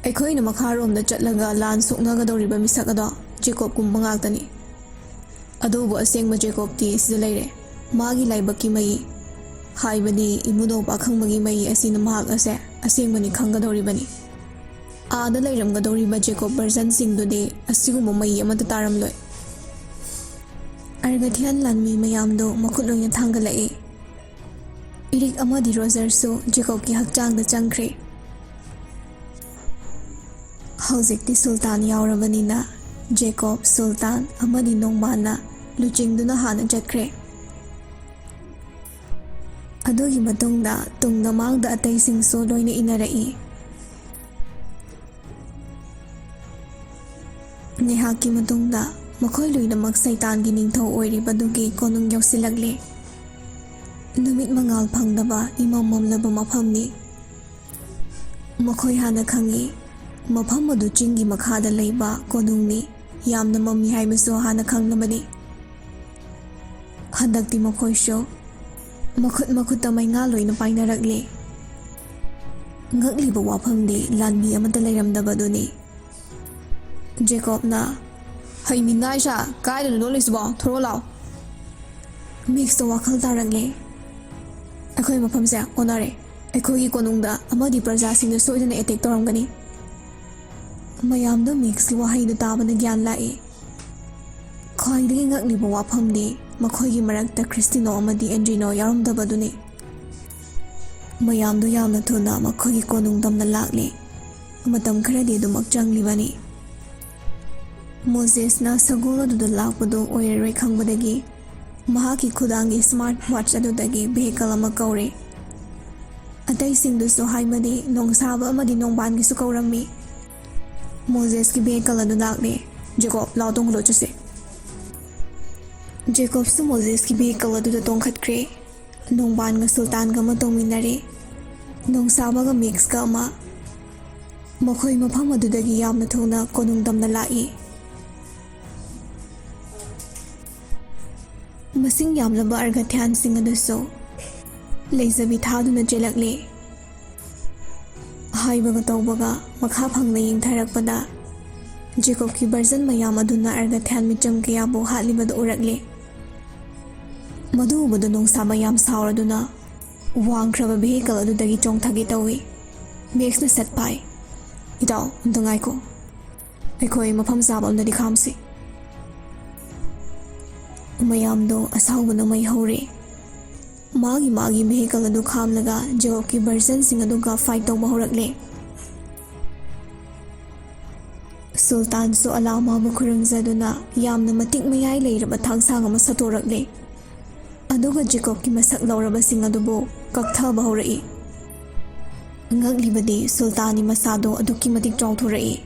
ꯑꯩꯈꯣꯏꯅ ꯃꯈꯥꯔꯣꯝꯗ ꯆꯠꯂꯒ ꯂꯥꯟ ꯁꯣꯛꯅꯒꯗꯧꯔꯤꯕ ꯃꯤꯁꯛ ꯑꯗꯣ ꯖꯦꯀꯣꯕꯀꯨꯝꯕ ꯉꯥꯛꯇꯅꯤ꯫ ꯑꯗꯨꯕꯨ ꯑꯁꯦꯡꯕ ꯖꯦꯀꯣꯕꯇꯤ ꯁꯤꯗ ꯂꯩꯔꯦ꯫ ꯃꯥꯒꯤ ꯂꯥꯏꯕꯛꯀꯤ ꯃꯌꯤ, ꯍꯥꯏꯕꯗꯤ ꯏꯕꯨꯙꯧ ꯄꯥꯈꯪꯕꯒꯤ ꯃꯌꯤ ꯑꯁꯤꯅ ꯃꯍꯥꯛ ꯑꯁꯦ ꯑꯁꯦꯡꯕꯅꯤ ꯈꯪꯒꯗꯧꯔꯤꯕꯅꯤ꯫ ꯑꯥꯗ ꯂꯩꯔꯝꯒꯗꯧꯔꯤꯕ ꯖꯦꯀꯣꯕ ꯚꯔꯖꯟꯁꯤꯡꯗꯨꯗꯤ ꯑꯁꯤꯒꯨꯝꯕ ꯃꯌꯤ ꯑꯃꯠꯇ ꯇꯥꯔꯝꯂꯣꯏ꯫ ꯑꯔꯒꯊꯤꯌꯥꯟ ꯂꯥꯟꯃꯤ ꯃꯌꯥꯝꯗꯣ ꯃꯈꯨꯠ ꯂꯣꯏꯅ ꯊꯥꯡꯒꯠꯂꯛꯏ꯫ ꯏꯔꯤꯛ ꯑꯃꯗꯤ ꯔꯣꯖꯔꯁꯨ ꯖꯦꯀꯣꯕꯀꯤ ꯍꯛꯆꯥꯡꯗ ꯆꯪꯈ꯭ꯔꯦ꯫ ꯍꯧꯖꯤꯛꯇꯤ ꯁꯨꯜꯇꯥꯟ ꯌꯥꯎꯔꯕꯅꯤꯅ ꯖꯦꯀꯣꯕ, ꯁꯨꯜꯇꯥꯟ ꯑꯃꯗꯤ ꯅꯣꯡꯕꯥꯟꯅ ꯂꯨꯆꯤꯡꯗꯨꯅ ꯍꯥꯟꯅ ꯆꯠꯈ꯭ꯔꯦ꯫ ꯑꯗꯨꯒꯤ ꯃꯇꯨꯡꯗ ꯇꯨꯡꯗ ꯃꯥꯡꯗ ꯑꯇꯩꯁꯤꯡꯁꯨ ꯂꯣꯏꯅ ꯏꯟꯅꯔꯛꯏ꯫ ꯉꯥꯏꯍꯥꯛꯀꯤ ꯃꯇꯨꯡꯗ ꯃꯈꯣꯏ ꯂꯣꯏꯅꯃꯛ ꯁꯩꯇꯥꯟꯒꯤ ꯅꯤꯡꯊꯧ ꯑꯣꯏꯔꯤꯕꯗꯨꯒꯤ ꯀꯣꯅꯨꯡ ꯌꯧꯁꯤꯜꯂꯛꯂꯦ꯫ ꯅꯨꯃꯤꯠ ꯃꯉꯥꯜ ꯐꯪꯗꯕ ꯏꯃꯝ ꯃꯝꯂꯕ ꯃꯐꯝꯅꯤ꯫ ꯃꯈꯣꯏ ꯍꯥꯟꯅ ꯈꯪꯏ, ꯃꯐꯝ ꯑꯗꯨ ꯆꯤꯡꯒꯤ ꯃꯈꯥꯗ ꯂꯩꯕ ꯀꯣꯅꯨꯡꯅꯤ꯫ ꯌꯥꯝꯅ ꯃꯝꯃꯤ ꯍꯥꯏꯕꯁꯨ ꯍꯥꯟꯅ ꯈꯪꯂꯕꯅꯤ꯫ ꯍꯟꯗꯛꯇꯤ ꯃꯈꯣꯏꯁꯨ ꯃꯈꯨꯠꯇ ꯃꯩꯉꯥꯜ ꯂꯣꯏꯅ ꯄꯥꯏꯅꯔꯛꯂꯦ꯫ ꯉꯛꯂꯤꯕ ꯋꯥꯐꯝꯗꯤ ꯂꯥꯟꯃꯤ ꯑꯃꯠꯇ ꯂꯩꯔꯝꯗꯕꯗꯨꯅꯤ꯫ ꯖꯦꯀꯣꯕꯅ, ꯍꯩꯃꯤꯅꯥꯏꯁꯥ, ꯀꯥꯏꯗꯅꯣ ꯂꯣꯠꯂꯤꯁꯤꯕꯣ? ꯊꯣꯔꯛꯑꯣ ꯂꯥꯎ꯫ ꯃꯦꯛꯁꯇ ꯋꯥꯈꯜ ꯇꯥꯔꯛꯂꯦ꯫ ꯑꯩꯈꯣꯏ ꯃꯐꯝꯁꯦ ꯑꯣꯟꯅꯔꯦ꯫ ꯑꯩꯈꯣꯏꯒꯤ ꯀꯣꯅꯨꯡꯗ ꯑꯃꯗꯤ ꯄ꯭ꯔꯖꯥꯁꯤꯡꯗ ꯁꯣꯏꯗꯅ ꯑꯦꯇꯦꯛ ꯇꯧꯔꯝꯒꯅꯤ꯫ ꯃꯌꯥꯝꯗꯣ ꯃꯦꯛꯁꯀꯤ ꯋꯥꯍꯩꯗꯨ ꯇꯥꯕꯗ ꯒ꯭ꯌꯥꯟ ꯂꯥꯛꯏ꯫ ꯈ꯭ꯋꯥꯏꯗꯒꯤ ꯉꯛꯂꯤꯕ ꯋꯥꯐꯝꯗꯤ ꯃꯈꯣꯏꯒꯤ ꯃꯔꯛꯇ ꯈ꯭ꯔꯤꯁꯇꯤꯅꯣ ꯑꯃꯗꯤ ꯑꯦꯟꯗ꯭ꯔꯤꯅꯣ ꯌꯥꯎꯔꯝꯗꯕꯗꯨꯅꯤ꯫ ꯃꯌꯥꯝꯗꯣ ꯌꯥꯝꯅ ꯊꯨꯅ ꯃꯈꯣꯏꯒꯤ ꯀꯣꯅꯨꯡ ꯇꯝꯅ ꯂꯥꯛꯂꯦ꯫ ꯃꯇꯝ ꯈꯔꯗꯤ ꯑꯗꯨꯃꯛ ꯆꯪꯂꯤꯕꯅꯤ꯫ ꯃꯣꯖꯦꯁꯅ ꯁꯒꯣꯜ ꯑꯗꯨꯗ ꯂꯥꯛꯄꯗꯨ ꯑꯣꯏꯔꯔꯣꯏ ꯈꯪꯕꯗꯒꯤ ꯃꯍꯥꯛꯀꯤ ꯈꯨꯗꯥꯡꯒꯤ ꯁ꯭ꯃꯥꯔꯠ ꯋꯥꯆ ꯑꯗꯨꯗꯒꯤ ꯚꯦꯍꯤꯀꯜ ꯑꯃ ꯀꯧꯔꯦ꯫ ꯑꯇꯩꯁꯤꯡꯗꯨꯁꯨ ꯍꯥꯏꯕꯗꯤ ꯅꯣꯡꯁꯥꯕ ꯑꯃꯗꯤ ꯅꯣꯡꯕꯥꯟꯒꯤꯁꯨ ꯀꯧꯔꯝꯃꯤ꯫ ꯃꯣꯖꯦꯁꯀꯤ ꯚꯦꯍꯤꯀꯜ ꯑꯗꯨ ꯂꯥꯛꯂꯦ꯫ ꯖꯦꯀꯣꯕ, ꯂꯥꯎ ꯇꯣꯡꯈꯠꯂꯣ, ꯆꯠꯁꯦ꯫ ꯖꯦꯀꯣꯕꯁꯨ ꯃꯣꯖꯦꯁꯀꯤ ꯚꯦꯍꯤꯀꯜ ꯑꯗꯨꯗ ꯇꯣꯡꯈꯠꯈ꯭ꯔꯦ꯫ ꯅꯣꯡꯕꯥꯟꯒ ꯁꯨꯜꯇꯥꯟꯒ ꯑꯃ ꯇꯣꯡꯃꯤꯟꯅꯔꯦ꯫ ꯅꯣꯡꯁꯥꯕꯒ ꯃꯦꯛꯁꯀ ꯑꯃ꯫ ꯃꯈꯣꯏ ꯃꯐꯝ ꯑꯗꯨꯗꯒꯤ ꯌꯥꯝꯅ ꯊꯨꯅ ꯀꯣꯅꯨꯡ ꯇꯝꯅ ꯂꯥꯛꯏ꯫ ꯃꯁꯤꯡ ꯌꯥꯝꯂꯕ ꯑꯔꯒꯊ꯭ꯌꯥꯟꯁꯤꯡ ꯑꯗꯨꯁꯨ ꯂꯩꯖꯕꯤ ꯊꯥꯗꯨꯅ ꯆꯦꯜꯂꯛꯂꯦ꯫ ꯍꯥꯏꯕꯒ ꯇꯧꯕꯒ ꯃꯈꯥ ꯐꯪꯅ ꯌꯦꯡꯊꯔꯛꯄꯗ ꯖꯦꯀꯣꯕꯀꯤ ꯚꯔꯖꯟ ꯃꯌꯥꯝ ꯑꯗꯨꯅ ꯑꯔꯒꯊ꯭ꯌꯥꯟ ꯃꯤꯆꯝ ꯀꯌꯥꯕꯨ ꯍꯥꯠꯂꯤꯕꯗꯨ ꯎꯔꯛꯂꯦ꯫ ꯃꯗꯨ ꯎꯕꯗ ꯅꯣꯡꯁꯥꯕ ꯌꯥꯝ ꯁꯥꯎꯔꯗꯨꯅ ꯋꯥꯡꯈ꯭ꯔꯕ ꯚꯦꯍꯤꯀꯜ ꯑꯗꯨꯗꯒꯤ ꯆꯣꯡꯊꯒꯦ ꯇꯧꯏ꯫ ꯃꯦꯛꯁꯅ ꯁꯠ ꯄꯥꯏ꯫ ꯏꯇꯥꯎ, ꯑꯝꯇ ꯉꯥꯏꯈꯣ, ꯑꯩꯈꯣꯏ ꯃꯐꯝ ꯆꯥꯕ ꯑꯃꯗꯗꯤ ꯈꯥꯝꯁꯤ꯫ ꯃꯌꯥꯝꯗꯣ ꯑꯁꯥꯎꯕꯅ ꯃꯩ ꯍꯧꯔꯦ꯫ मागी vehicle adu khamlaga Jacob ki version sing aduga fight tawba horakle. Sultan su alama bu khurumjaduna yamna matik mayai leiraba thangsang ama satorakle. Aduga Jacob ki masak lauraba sing adubu kakthaba horai. Ngaglibadi Sultani masado aduki matik chawthorai.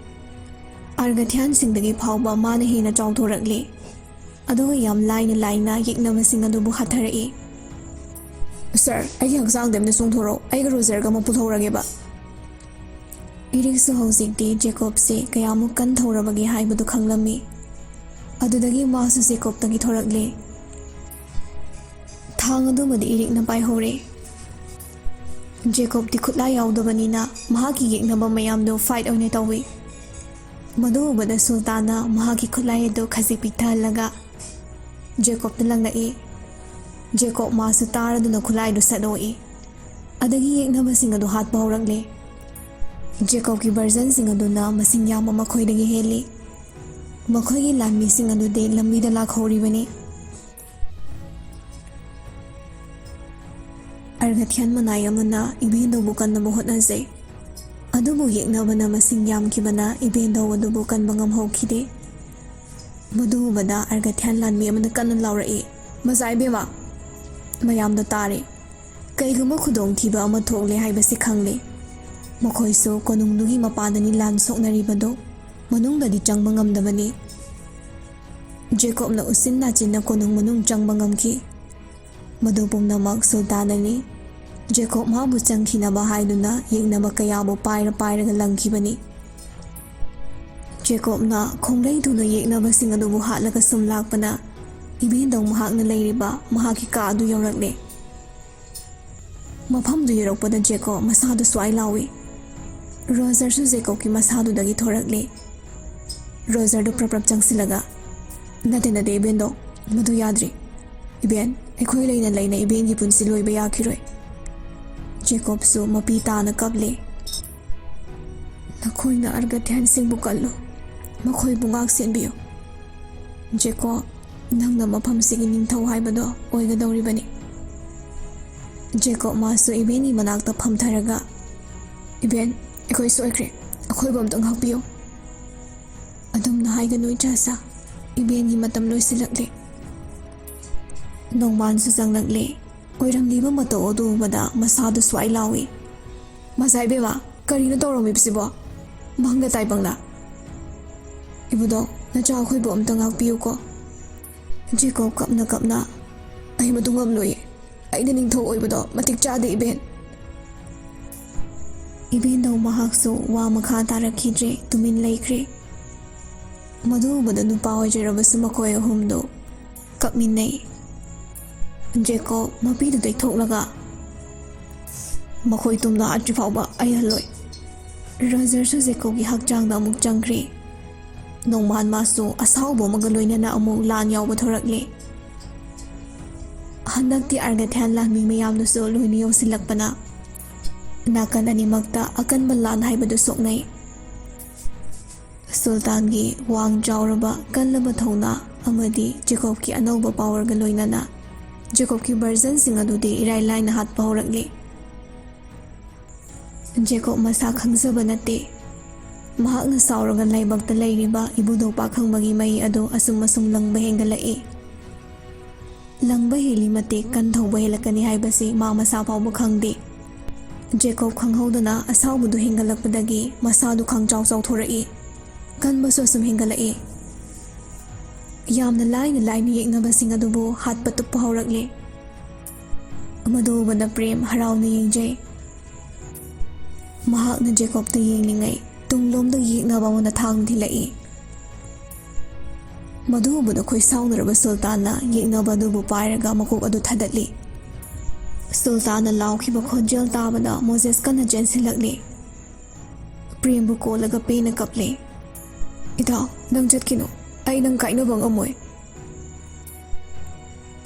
Argathian singdagi phawba mana hena chawthorakle. Aduga yam laina yeknaba sing adubu hatharai. Sir, I can't sound them the Sungtoro. I got Roser Gamoputorageba. It is so hosing day, Jacob say, Kayamu can Torabagi high but to Kanglami. Adudagi Masu Jacob the Gitoragle. Tangaduma the eating na by Hore. Jacob the Kutlai out of Vanina, Mahaki Yaknaba Mayam do fight on it away. Madu but the Sultana, Mahaki Kutlai do Kazipita Laga. Jacob the Langa E. Jacob masu tara duna khulai du sadoi adagi yeknaba sing adu hat bawrangle. Jacob ki version sing aduna masing yama makhoi dagi heli makhoi gi lanmi sing adu de lambi da la khori bani. Argathian manai amana ibendo bukan na buhot na zai adubu yeknaba na masing yam ki bana ibendo adu bukan bangam hokide madu bada Argathian lanmi amana kan laurai mazai bema mayamda tare kaiguma khudong thiba ama thokle haibasi khangle mokhoiso konungdugi mapadani lan soknaribado manungdadi changba ngamdabani. Jacob na usin na chinna konung manung changba ngamki madu pumnamak sultanani Jacob mabu changkhinaba haiduna yeknaba kayabo pairaga langkibani. Jacob na khonglei thuna yeknaba sing adubu hatlaga sumlakpana ibendong mahakna leiriba mahaki ka adu yorakle. Mafam du yorakpada Jacob masadu swai lawi. Roser su Jacob ki masadu dagi thorakle. Roser du prap changsilaga. Nate ibendo madu yadri. Iben ekhoi leina iben gi punsi loiba yakiroi. Jacob su mapi tana kable. Nakhoi na Argathian sing bukallo. Makhoi bungak senbiyo. Jacob nangna mafam sigi ningthau haibado oigadoribani. Jacob masu ibeni manakta phamtharaga iben ekhoi soikre akhoi bam tang hakpiyo adumna haiganoi chasa ibeni matam loisilakle. Nongman su janglakle oiramliba mato odu bada masadu swai lawi masai bema karina toromi bisibo mangda taibangla ibudo nacha akhoi bam tang hakpiyo ko. Jacob kapna ay matungam loy ay ningtho oibado matik chade iben daw mahakso wa makha tarakidre tumin laikre madu bada nupa oijerabasu makoy ahumdo kapminai. Jacob mapidu dai thoklaga makhoi tumna atri fawba ay haloi. Roser su Jacob gi hakjang da amuk changkre nongman masu asawbo magaloina na amuk lan yawba thorakle. Handakti Argathian lan mi mayam du so loini yosilakpana nakan animakta akanba lan haibadu soknai. Sultan gi wang jawraba kanlaba thona amadi Jacob ki anauba power ga loinana Jacob ki version sing adu de irai line hat pawrakle. Jacob masa khangjaba nate mahakna sauraga laibakta leiriba ibudo pakhangmagi mai ado asung langba hengalai. Langba heli mate kan thauba helakani haibasi ma masa pawba khangde. Jacob khanghodana asawbudu hengalakpadagi masadu khangchaw chawthorai kanbasu asum hengalai. Yamna laina yeknabasing adubu hatpa tuppa haurakle. Madubada prem harawna yengjai. Mahakna Jacob ta yenglingai tunglomda yeknaba mona thang thilai. Madubada khoi saunaraba sultana yeknaba dubu pairaga makok adu thadatli. Sultana laukhiba khonjel tabada Moses kana jensilakle. Prembu kolaga pena kaple. Itaw nang jatkino ay nang kainabang amoy.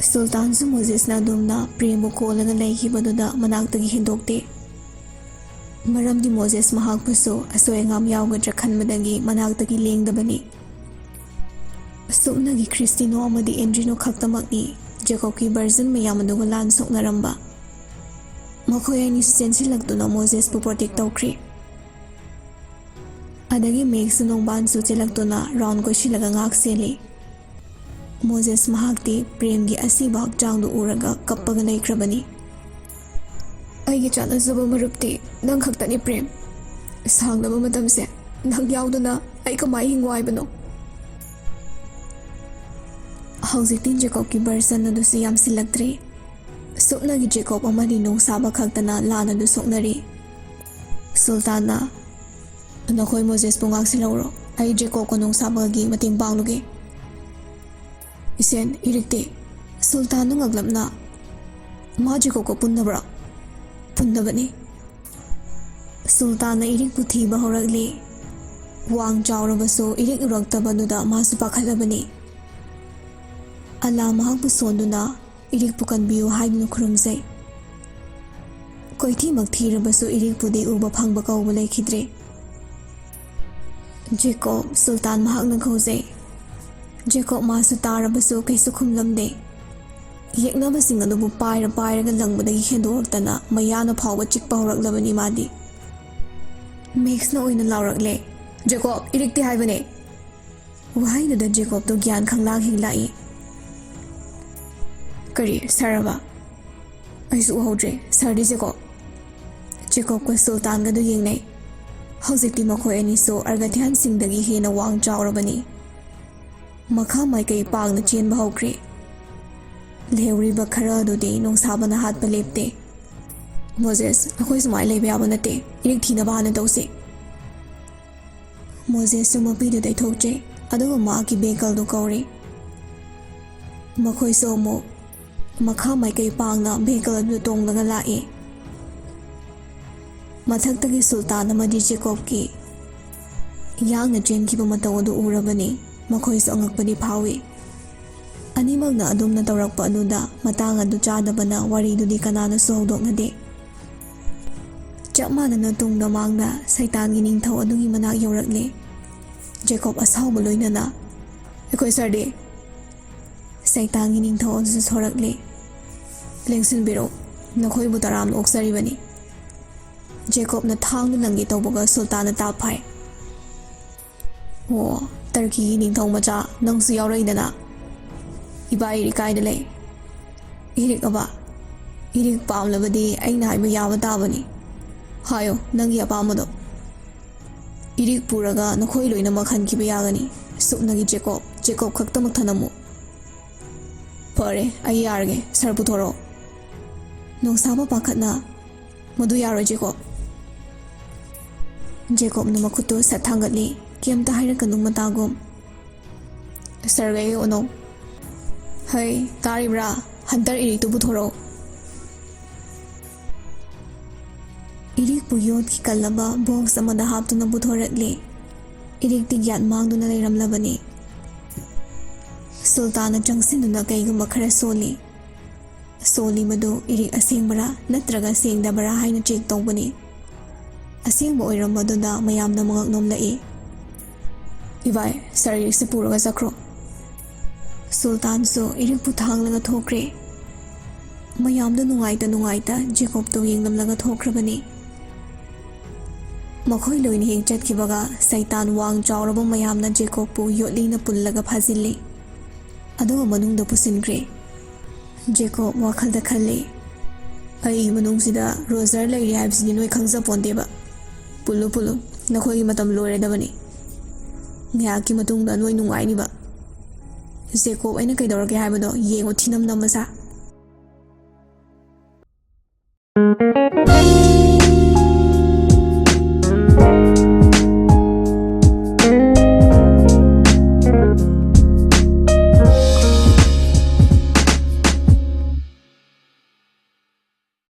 Sultan su Moses na dumna prembu kolaga laikhibaduda manaktagi hindokte. Maramdi Moses mahagpaso asoyangam yawgadra khanmadagi manaktagi lengdabani. Sumnagi Kristino amadi Endrino khaktamakni ꯖꯦꯀꯣꯕꯀꯤ version ꯃꯌꯥꯝ ꯑꯗꯨꯒ ꯂꯥꯟ ꯁꯣꯛꯅꯔꯝꯕ ꯃꯈꯣꯏ ꯑꯅꯤꯁꯨ ꯆꯦꯟꯁꯤꯜꯂꯛꯇꯨꯅ ꯃꯣꯖꯦꯁꯄꯨ protect ꯇꯧꯈ꯭ꯔꯤ ꯑꯗꯒꯤ max ꯅꯣꯡꯕꯥꯟꯁꯨ ꯆꯦꯜꯂꯛꯇꯨꯅ round ꯀꯣꯏꯁꯤꯜꯂꯒ ꯉꯥꯛ ꯁꯦꯜꯂꯤ Moses ꯃꯍꯥꯛꯇꯤ ꯄ꯭ꯔꯦꯝꯒꯤ ꯑꯁꯤꯕ ꯍꯛꯆꯥꯡꯗꯨ ꯎꯔꯒ ꯀꯞꯄꯒ ꯂꯩꯈ꯭ꯔꯕꯅꯤ ꯑꯩꯒꯤ ꯆꯥꯟꯅꯖꯕ ꯃꯔꯨꯞꯇꯤ ꯅꯪ ꯈꯛꯇꯅꯤ ꯄ꯭ꯔꯦꯝ ꯁꯥꯡꯂꯕ ꯃꯇꯝꯁꯦ ꯅꯪ ꯌꯥꯎꯗꯅ ꯑꯩ ꯀꯃꯥꯏ ꯍꯤꯡꯉꯨ ꯍꯥꯏꯕꯅꯣ ꯍꯧꯖꯤꯛꯇꯤ ꯖꯦꯀꯣꯕꯀꯤ ꯚꯔꯖꯟ ꯑꯗꯨꯁꯨ ꯌꯥꯝꯁꯤꯜꯂꯛꯇ꯭ꯔꯤ ꯁꯨꯞꯅꯒꯤ ꯖꯦꯀꯣꯕ ꯑꯃꯗꯤ ꯅꯣꯡꯁꯥꯕ ꯈꯛꯇꯅ ꯂꯥꯟ ꯑꯗꯨ ꯁꯣꯛꯅꯔꯤ ꯁꯨꯜꯇꯥꯟꯅ ꯅꯈꯣꯏ ꯃꯣꯖꯦꯁꯄꯨ ꯉꯥꯛꯁꯤꯜꯍꯧꯔꯣ ꯑꯩ ꯖꯦꯀꯣꯕꯀ ꯅꯣꯡꯁꯥꯕꯒꯤ ꯃꯇꯦꯡ ꯄꯥꯡꯂꯨꯒꯦ ꯏꯁꯦꯟ ꯏꯔꯤꯛꯇꯤ ꯁꯨꯜꯇꯥꯟꯗꯨ ꯉꯛꯂꯞꯅ ꯃꯥ ꯖꯦꯀꯣꯕꯀ ꯄꯨꯟꯅꯕ꯭ꯔꯥ ꯄꯨꯟꯗꯕꯅꯤ ꯁꯨꯜꯇꯥꯟꯅ ꯏꯔꯤꯛꯄꯨ ꯊꯤꯕ ꯍꯧꯔꯛꯂꯤ ꯋꯥꯡ ꯆꯥꯎꯔꯕꯁꯨ ꯏꯔꯤꯛ ꯎꯔꯛꯇꯕꯗꯨꯗ ꯃꯥꯁꯨ ꯄꯥꯈꯠꯂꯕꯅꯤ ꯑꯜꯂꯥ ꯃꯍꯥꯛꯄꯨ ꯁꯣꯟꯗꯨꯅ ꯏꯔꯤꯛꯄꯨ ꯀꯟꯕꯤꯌꯨ ꯍꯥꯏꯗꯨꯅ ꯈꯨꯔꯨꯝꯖꯩ ꯀꯣꯏꯊꯤꯃꯛ ꯊꯤꯔꯕꯁꯨ ꯏꯔꯤꯛꯄꯨꯗꯤ ꯎꯕ ꯐꯪꯕ ꯀꯧꯕ ꯂꯩꯈꯤꯗ꯭ꯔꯦ ꯖꯦꯀꯣꯕ ꯁꯨꯜꯇꯥꯟ ꯃꯍꯥꯛꯅ ꯀꯧꯖꯩ ꯖꯦꯀꯣꯕ ꯃꯥꯁꯨ ꯇꯥꯔꯕꯁꯨ ꯀꯩꯁꯨ ꯈꯨꯝꯂꯝꯗꯦ ꯌꯦꯛꯅꯕꯁꯤꯡ ꯑꯗꯨꯕꯨ ꯄꯥꯏꯔꯒ ꯂꯪꯕꯗꯒꯤ ꯍꯦꯟꯗꯣꯔꯛꯇꯅ ꯃꯌꯥꯅ ꯐꯥꯎꯕ ꯆꯤꯛꯄ ꯍꯧꯔꯛꯂꯕꯅꯤ ꯃꯥꯗꯤ ꯃꯦꯛꯁꯅ ꯑꯣꯏꯅ ꯂꯥꯎꯔꯛꯂꯦ ꯖꯦꯀꯣꯕ ꯏꯔꯤꯛꯇꯤ ꯍꯥꯏꯕꯅꯦ ꯋꯥꯍꯩꯗꯨꯗ ꯖꯦꯀꯣꯕꯇꯣ ꯒ꯭ꯌꯥꯟ ꯈꯪꯂꯥꯛ ꯍꯤꯡꯂꯥꯛꯏ ꯀꯔꯤ ꯁꯔꯕ ꯑꯩꯁꯨ ꯎꯍꯧꯗ꯭ꯔꯦ ꯁꯔꯗꯤ ꯖꯦꯀꯣꯕꯀ ꯁꯨꯜꯇꯥꯟꯒꯗꯨ ꯌꯦꯡꯅꯩ ꯍꯧꯖꯤꯛꯇꯤ ꯃꯈꯣꯏ ꯑꯅꯤꯁꯨ ꯑꯔꯒꯊ꯭ꯌꯥꯟꯁꯤꯡꯗꯒꯤ ꯍꯦꯟꯅ ꯋꯥꯡ ꯆꯥꯎꯔꯕꯅꯤ ꯃꯈꯥ ꯃꯥꯏꯀꯩ ꯄꯥꯡꯅ ꯆꯦꯟꯕ ꯍꯧꯈ꯭ꯔꯦ ꯂꯩꯍꯧꯔꯤꯕ ꯈꯔ ꯑꯗꯨꯗꯤ ꯅꯣꯡꯁꯥꯕꯅ ꯍꯥꯠꯄ ꯂꯦꯞꯇꯦ ꯃꯣꯖꯦꯁ ꯑꯩꯈꯣꯏ ꯁꯨꯃꯥꯏꯅ ꯂꯩꯕ ꯌꯥꯕ ꯅꯠꯇꯦ ꯏꯔꯤꯛ ꯊꯤꯅꯕ ꯍꯥꯟꯅ ꯇꯧꯁꯤ ꯃꯣꯖꯦꯁꯁꯨ ꯃꯄꯤꯗꯨ ꯇꯩꯊꯣꯛꯆꯩ ꯑꯗꯨꯒ ꯃꯍꯥꯛꯀꯤ ꯚꯦꯍꯤꯀꯜꯗꯨ ꯀꯧꯔꯤ ꯃꯈꯣꯏꯁꯨ ꯑꯃꯨꯛ ꯃꯈꯥ ꯃꯥꯏꯀꯩ ꯄꯥꯡꯅ ꯚꯦꯍꯤꯀꯜ ꯑꯗꯨ ꯇꯣꯡꯂꯒ ꯂꯥꯛꯏ ꯃꯊꯛꯇꯒꯤ ꯁꯨꯜꯇꯥꯟ ꯑꯃꯗꯤ ꯖꯦꯀꯣꯕꯀꯤ ꯌꯥꯡꯅ ꯆꯦꯟꯈꯤꯕ ꯃꯇꯧ ꯑꯗꯨ ꯎꯔꯕꯅꯤ ꯃꯈꯣꯏꯁꯨ ꯑꯉꯛꯄꯗꯤ ꯐꯥꯎꯏ ꯑꯅꯤꯃꯛꯅ ꯑꯗꯨꯝꯅ ꯇꯧꯔꯛꯄ ꯑꯗꯨꯗ ꯃꯇꯥꯡ ꯑꯗꯨ ꯆꯥꯗꯕꯅ ꯋꯥꯔꯤꯗꯨꯗꯤ ꯀꯅꯥꯅꯁꯨ ꯍꯧꯗꯣꯛꯅꯗꯦ ꯆꯞ ꯃꯥꯟꯅꯅ ꯇꯨꯡꯗ ꯃꯥꯡꯅ ꯁꯩꯇꯥꯟꯒꯤ ꯅꯤꯡꯊꯧ ꯑꯗꯨꯒꯤ ꯃꯅꯥꯛ ꯌꯧꯔꯛꯂꯦ ꯖꯦꯀꯣꯕ ꯑꯁꯥꯎꯕ ꯂꯣꯏꯅꯅ ꯑꯩꯈꯣꯏ ꯁꯔꯗꯤ ꯁꯩꯇꯥꯟꯒꯤ ꯅꯤꯡꯊꯧ ꯑꯗꯨꯁꯨ ꯁꯣꯔꯛꯂꯦ ꯂꯦꯡꯁꯤꯟꯕꯤꯔꯣ ꯅꯈꯣꯏꯕꯨ ꯇꯔꯥꯝꯅ ꯑꯣꯛꯆꯔꯤꯕꯅꯤ ꯖꯦꯀꯣꯕꯅ ꯊꯥꯡꯅ ꯂꯪꯒꯦ ꯇꯧꯕꯒ ꯁꯨꯜꯇꯥꯟꯅ ꯇꯥꯞ ꯐꯥꯏ ꯑꯣ ꯇꯔꯀꯤꯒꯤ ꯅꯤꯡꯊꯧ ꯃꯆꯥ ꯅꯪꯁꯨ ꯌꯥꯎꯔꯛꯏꯗꯅ ꯏꯕꯥ ꯏꯔꯤꯛ ꯀꯥꯏꯗ ꯂꯩ ꯏꯔꯤꯛ ꯑꯕ ꯏꯔꯤꯛ ꯄꯥꯝꯂꯕꯗꯤ ꯑꯩꯅ ꯍꯥꯏꯕ ꯌꯥꯕ ꯇꯥꯕꯅꯤ ꯍꯥꯏꯌꯣ ꯅꯪꯒꯤ ꯑꯄꯥꯝꯕꯗꯣ ꯏꯔꯤꯛ ꯄꯨꯔꯒ ꯅꯈꯣꯏ ꯂꯣꯏꯅꯃꯛ ꯍꯟꯈꯤꯕ ꯌꯥꯒꯅꯤ ꯁꯨꯞꯅꯒꯤ ꯖꯦꯀꯣꯕ ꯈꯛꯇꯃꯛ ꯊꯅꯝꯃꯨ ꯐꯔꯦ ꯑꯩ ꯌꯥꯔꯒꯦ ꯁꯔ ꯄꯨꯊꯣꯔꯛꯑꯣ ꯅꯣꯡꯁꯥꯕ ꯄꯥꯈꯠꯅ ꯃꯗꯨ ꯌꯥꯔꯣꯏ ꯖꯦꯀꯣꯕꯅ ꯃꯈꯨꯠꯇꯨ ꯁꯠ ꯊꯥꯡꯒꯠꯂꯤ ꯀꯩꯝꯇ ꯍꯥꯏꯔꯛꯀꯅꯨ ꯃꯇꯥꯒꯨꯝ ꯁꯔꯒ ꯑꯩ ꯎꯅꯧ ꯍꯩ ꯇꯥꯔꯤꯕ꯭ꯔꯥ ꯍꯟꯇꯔ ꯏꯔꯤꯛꯇꯨ ꯄꯨꯊꯣꯔꯛꯑꯣ ꯏꯔꯤꯛꯄꯨ ꯌꯣꯠꯀꯤ ꯀꯜꯂꯕ ꯕꯣꯛꯁ ꯑꯃꯗ ꯍꯥꯞꯇꯨꯅ ꯄꯨꯊꯣꯔꯛꯂꯤ ꯏꯔꯤꯛꯇꯤ ꯒ꯭ꯌꯥꯟ ꯃꯥꯡꯗꯨꯅ ꯂꯩꯔꯝꯂꯕꯅꯤ ꯁꯨꯜꯇꯥꯟꯅ ꯆꯪꯁꯤꯟꯗꯨꯅ ꯀꯩꯒꯨꯝꯕ ꯈꯔ ꯁꯣꯜꯂꯤꯕꯗꯨ ꯏꯔꯤꯛ ꯑꯁꯦꯡꯕꯔꯥ ꯅꯠꯇ꯭ꯔꯒ ꯁꯦꯡꯗꯕꯔꯥ ꯍꯥꯏꯅ ꯆꯦꯛ ꯇꯧꯕꯅꯤ ꯑꯁꯦꯡꯕ ꯑꯣꯏꯔꯝꯕꯗꯨꯗ ꯃꯌꯥꯝꯅ ꯃꯉꯛ ꯅꯣꯝꯂꯛꯏ ꯏꯚꯥꯏ ꯁꯔ ꯏꯔꯤꯛꯁꯦ ꯄꯨꯔꯒ ꯆꯠꯈ꯭ꯔꯣ ꯁꯨꯜꯇꯥꯟꯁꯨ ꯏꯔꯤꯛꯄꯨ ꯊꯥꯡꯂꯒ ꯊꯣꯛꯈ꯭ꯔꯦ ꯃꯌꯥꯝꯗꯨ ꯅꯨꯡꯉꯥꯏꯇ ꯖꯦꯀꯣꯕꯇꯨ ꯌꯦꯡꯂꯝꯂꯒ ꯊꯣꯛꯈ꯭ꯔꯕꯅꯤ ꯃꯈꯣꯏ ꯂꯣꯏꯅ ꯍꯦꯛ ꯆꯠꯈꯤꯕꯒ ꯁꯩꯇꯥꯟ ꯋꯥꯡ ꯆꯥꯎꯔꯕ ꯃꯌꯥꯝꯅ ꯖꯦꯀꯣꯕꯄꯨ ꯌꯣꯠꯂꯤꯅ ꯄꯨꯜꯂꯒ ꯐꯥꯖꯤꯜꯂꯤ ꯑꯗꯨꯒ ꯃꯅꯨꯡꯗ ꯄꯨꯁꯤꯟꯈ꯭ꯔꯦ ꯖꯦꯀꯣꯕ ꯋꯥꯈꯜꯗ ꯈꯜꯂꯤ ꯑꯩꯒꯤ ꯃꯅꯨꯡꯁꯤꯗ ꯔꯣꯖꯔ ꯂꯩꯔꯤ ꯍꯥꯏꯕꯁꯤꯗꯤ ꯅꯣꯏ ꯈꯪꯖꯄꯣꯟꯇꯦꯕ ꯄꯨꯜꯂꯨ ꯅꯈꯣꯏꯒꯤ ꯃꯇꯝ ꯂꯣꯏꯔꯗꯕꯅꯤ ꯉꯥꯏꯍꯥꯛꯀꯤ ꯃꯇꯨꯡꯗ ꯅꯣꯏ ꯅꯨꯡꯉꯥꯏꯅꯤꯕ ꯖꯦꯀꯣꯕ ꯑꯩꯅ ꯀꯩꯗꯧꯔꯒꯦ ꯍꯥꯏꯕꯗꯣ ꯌꯦꯡꯉꯣ ꯊꯤꯅꯝ ꯅꯝꯃꯁꯥ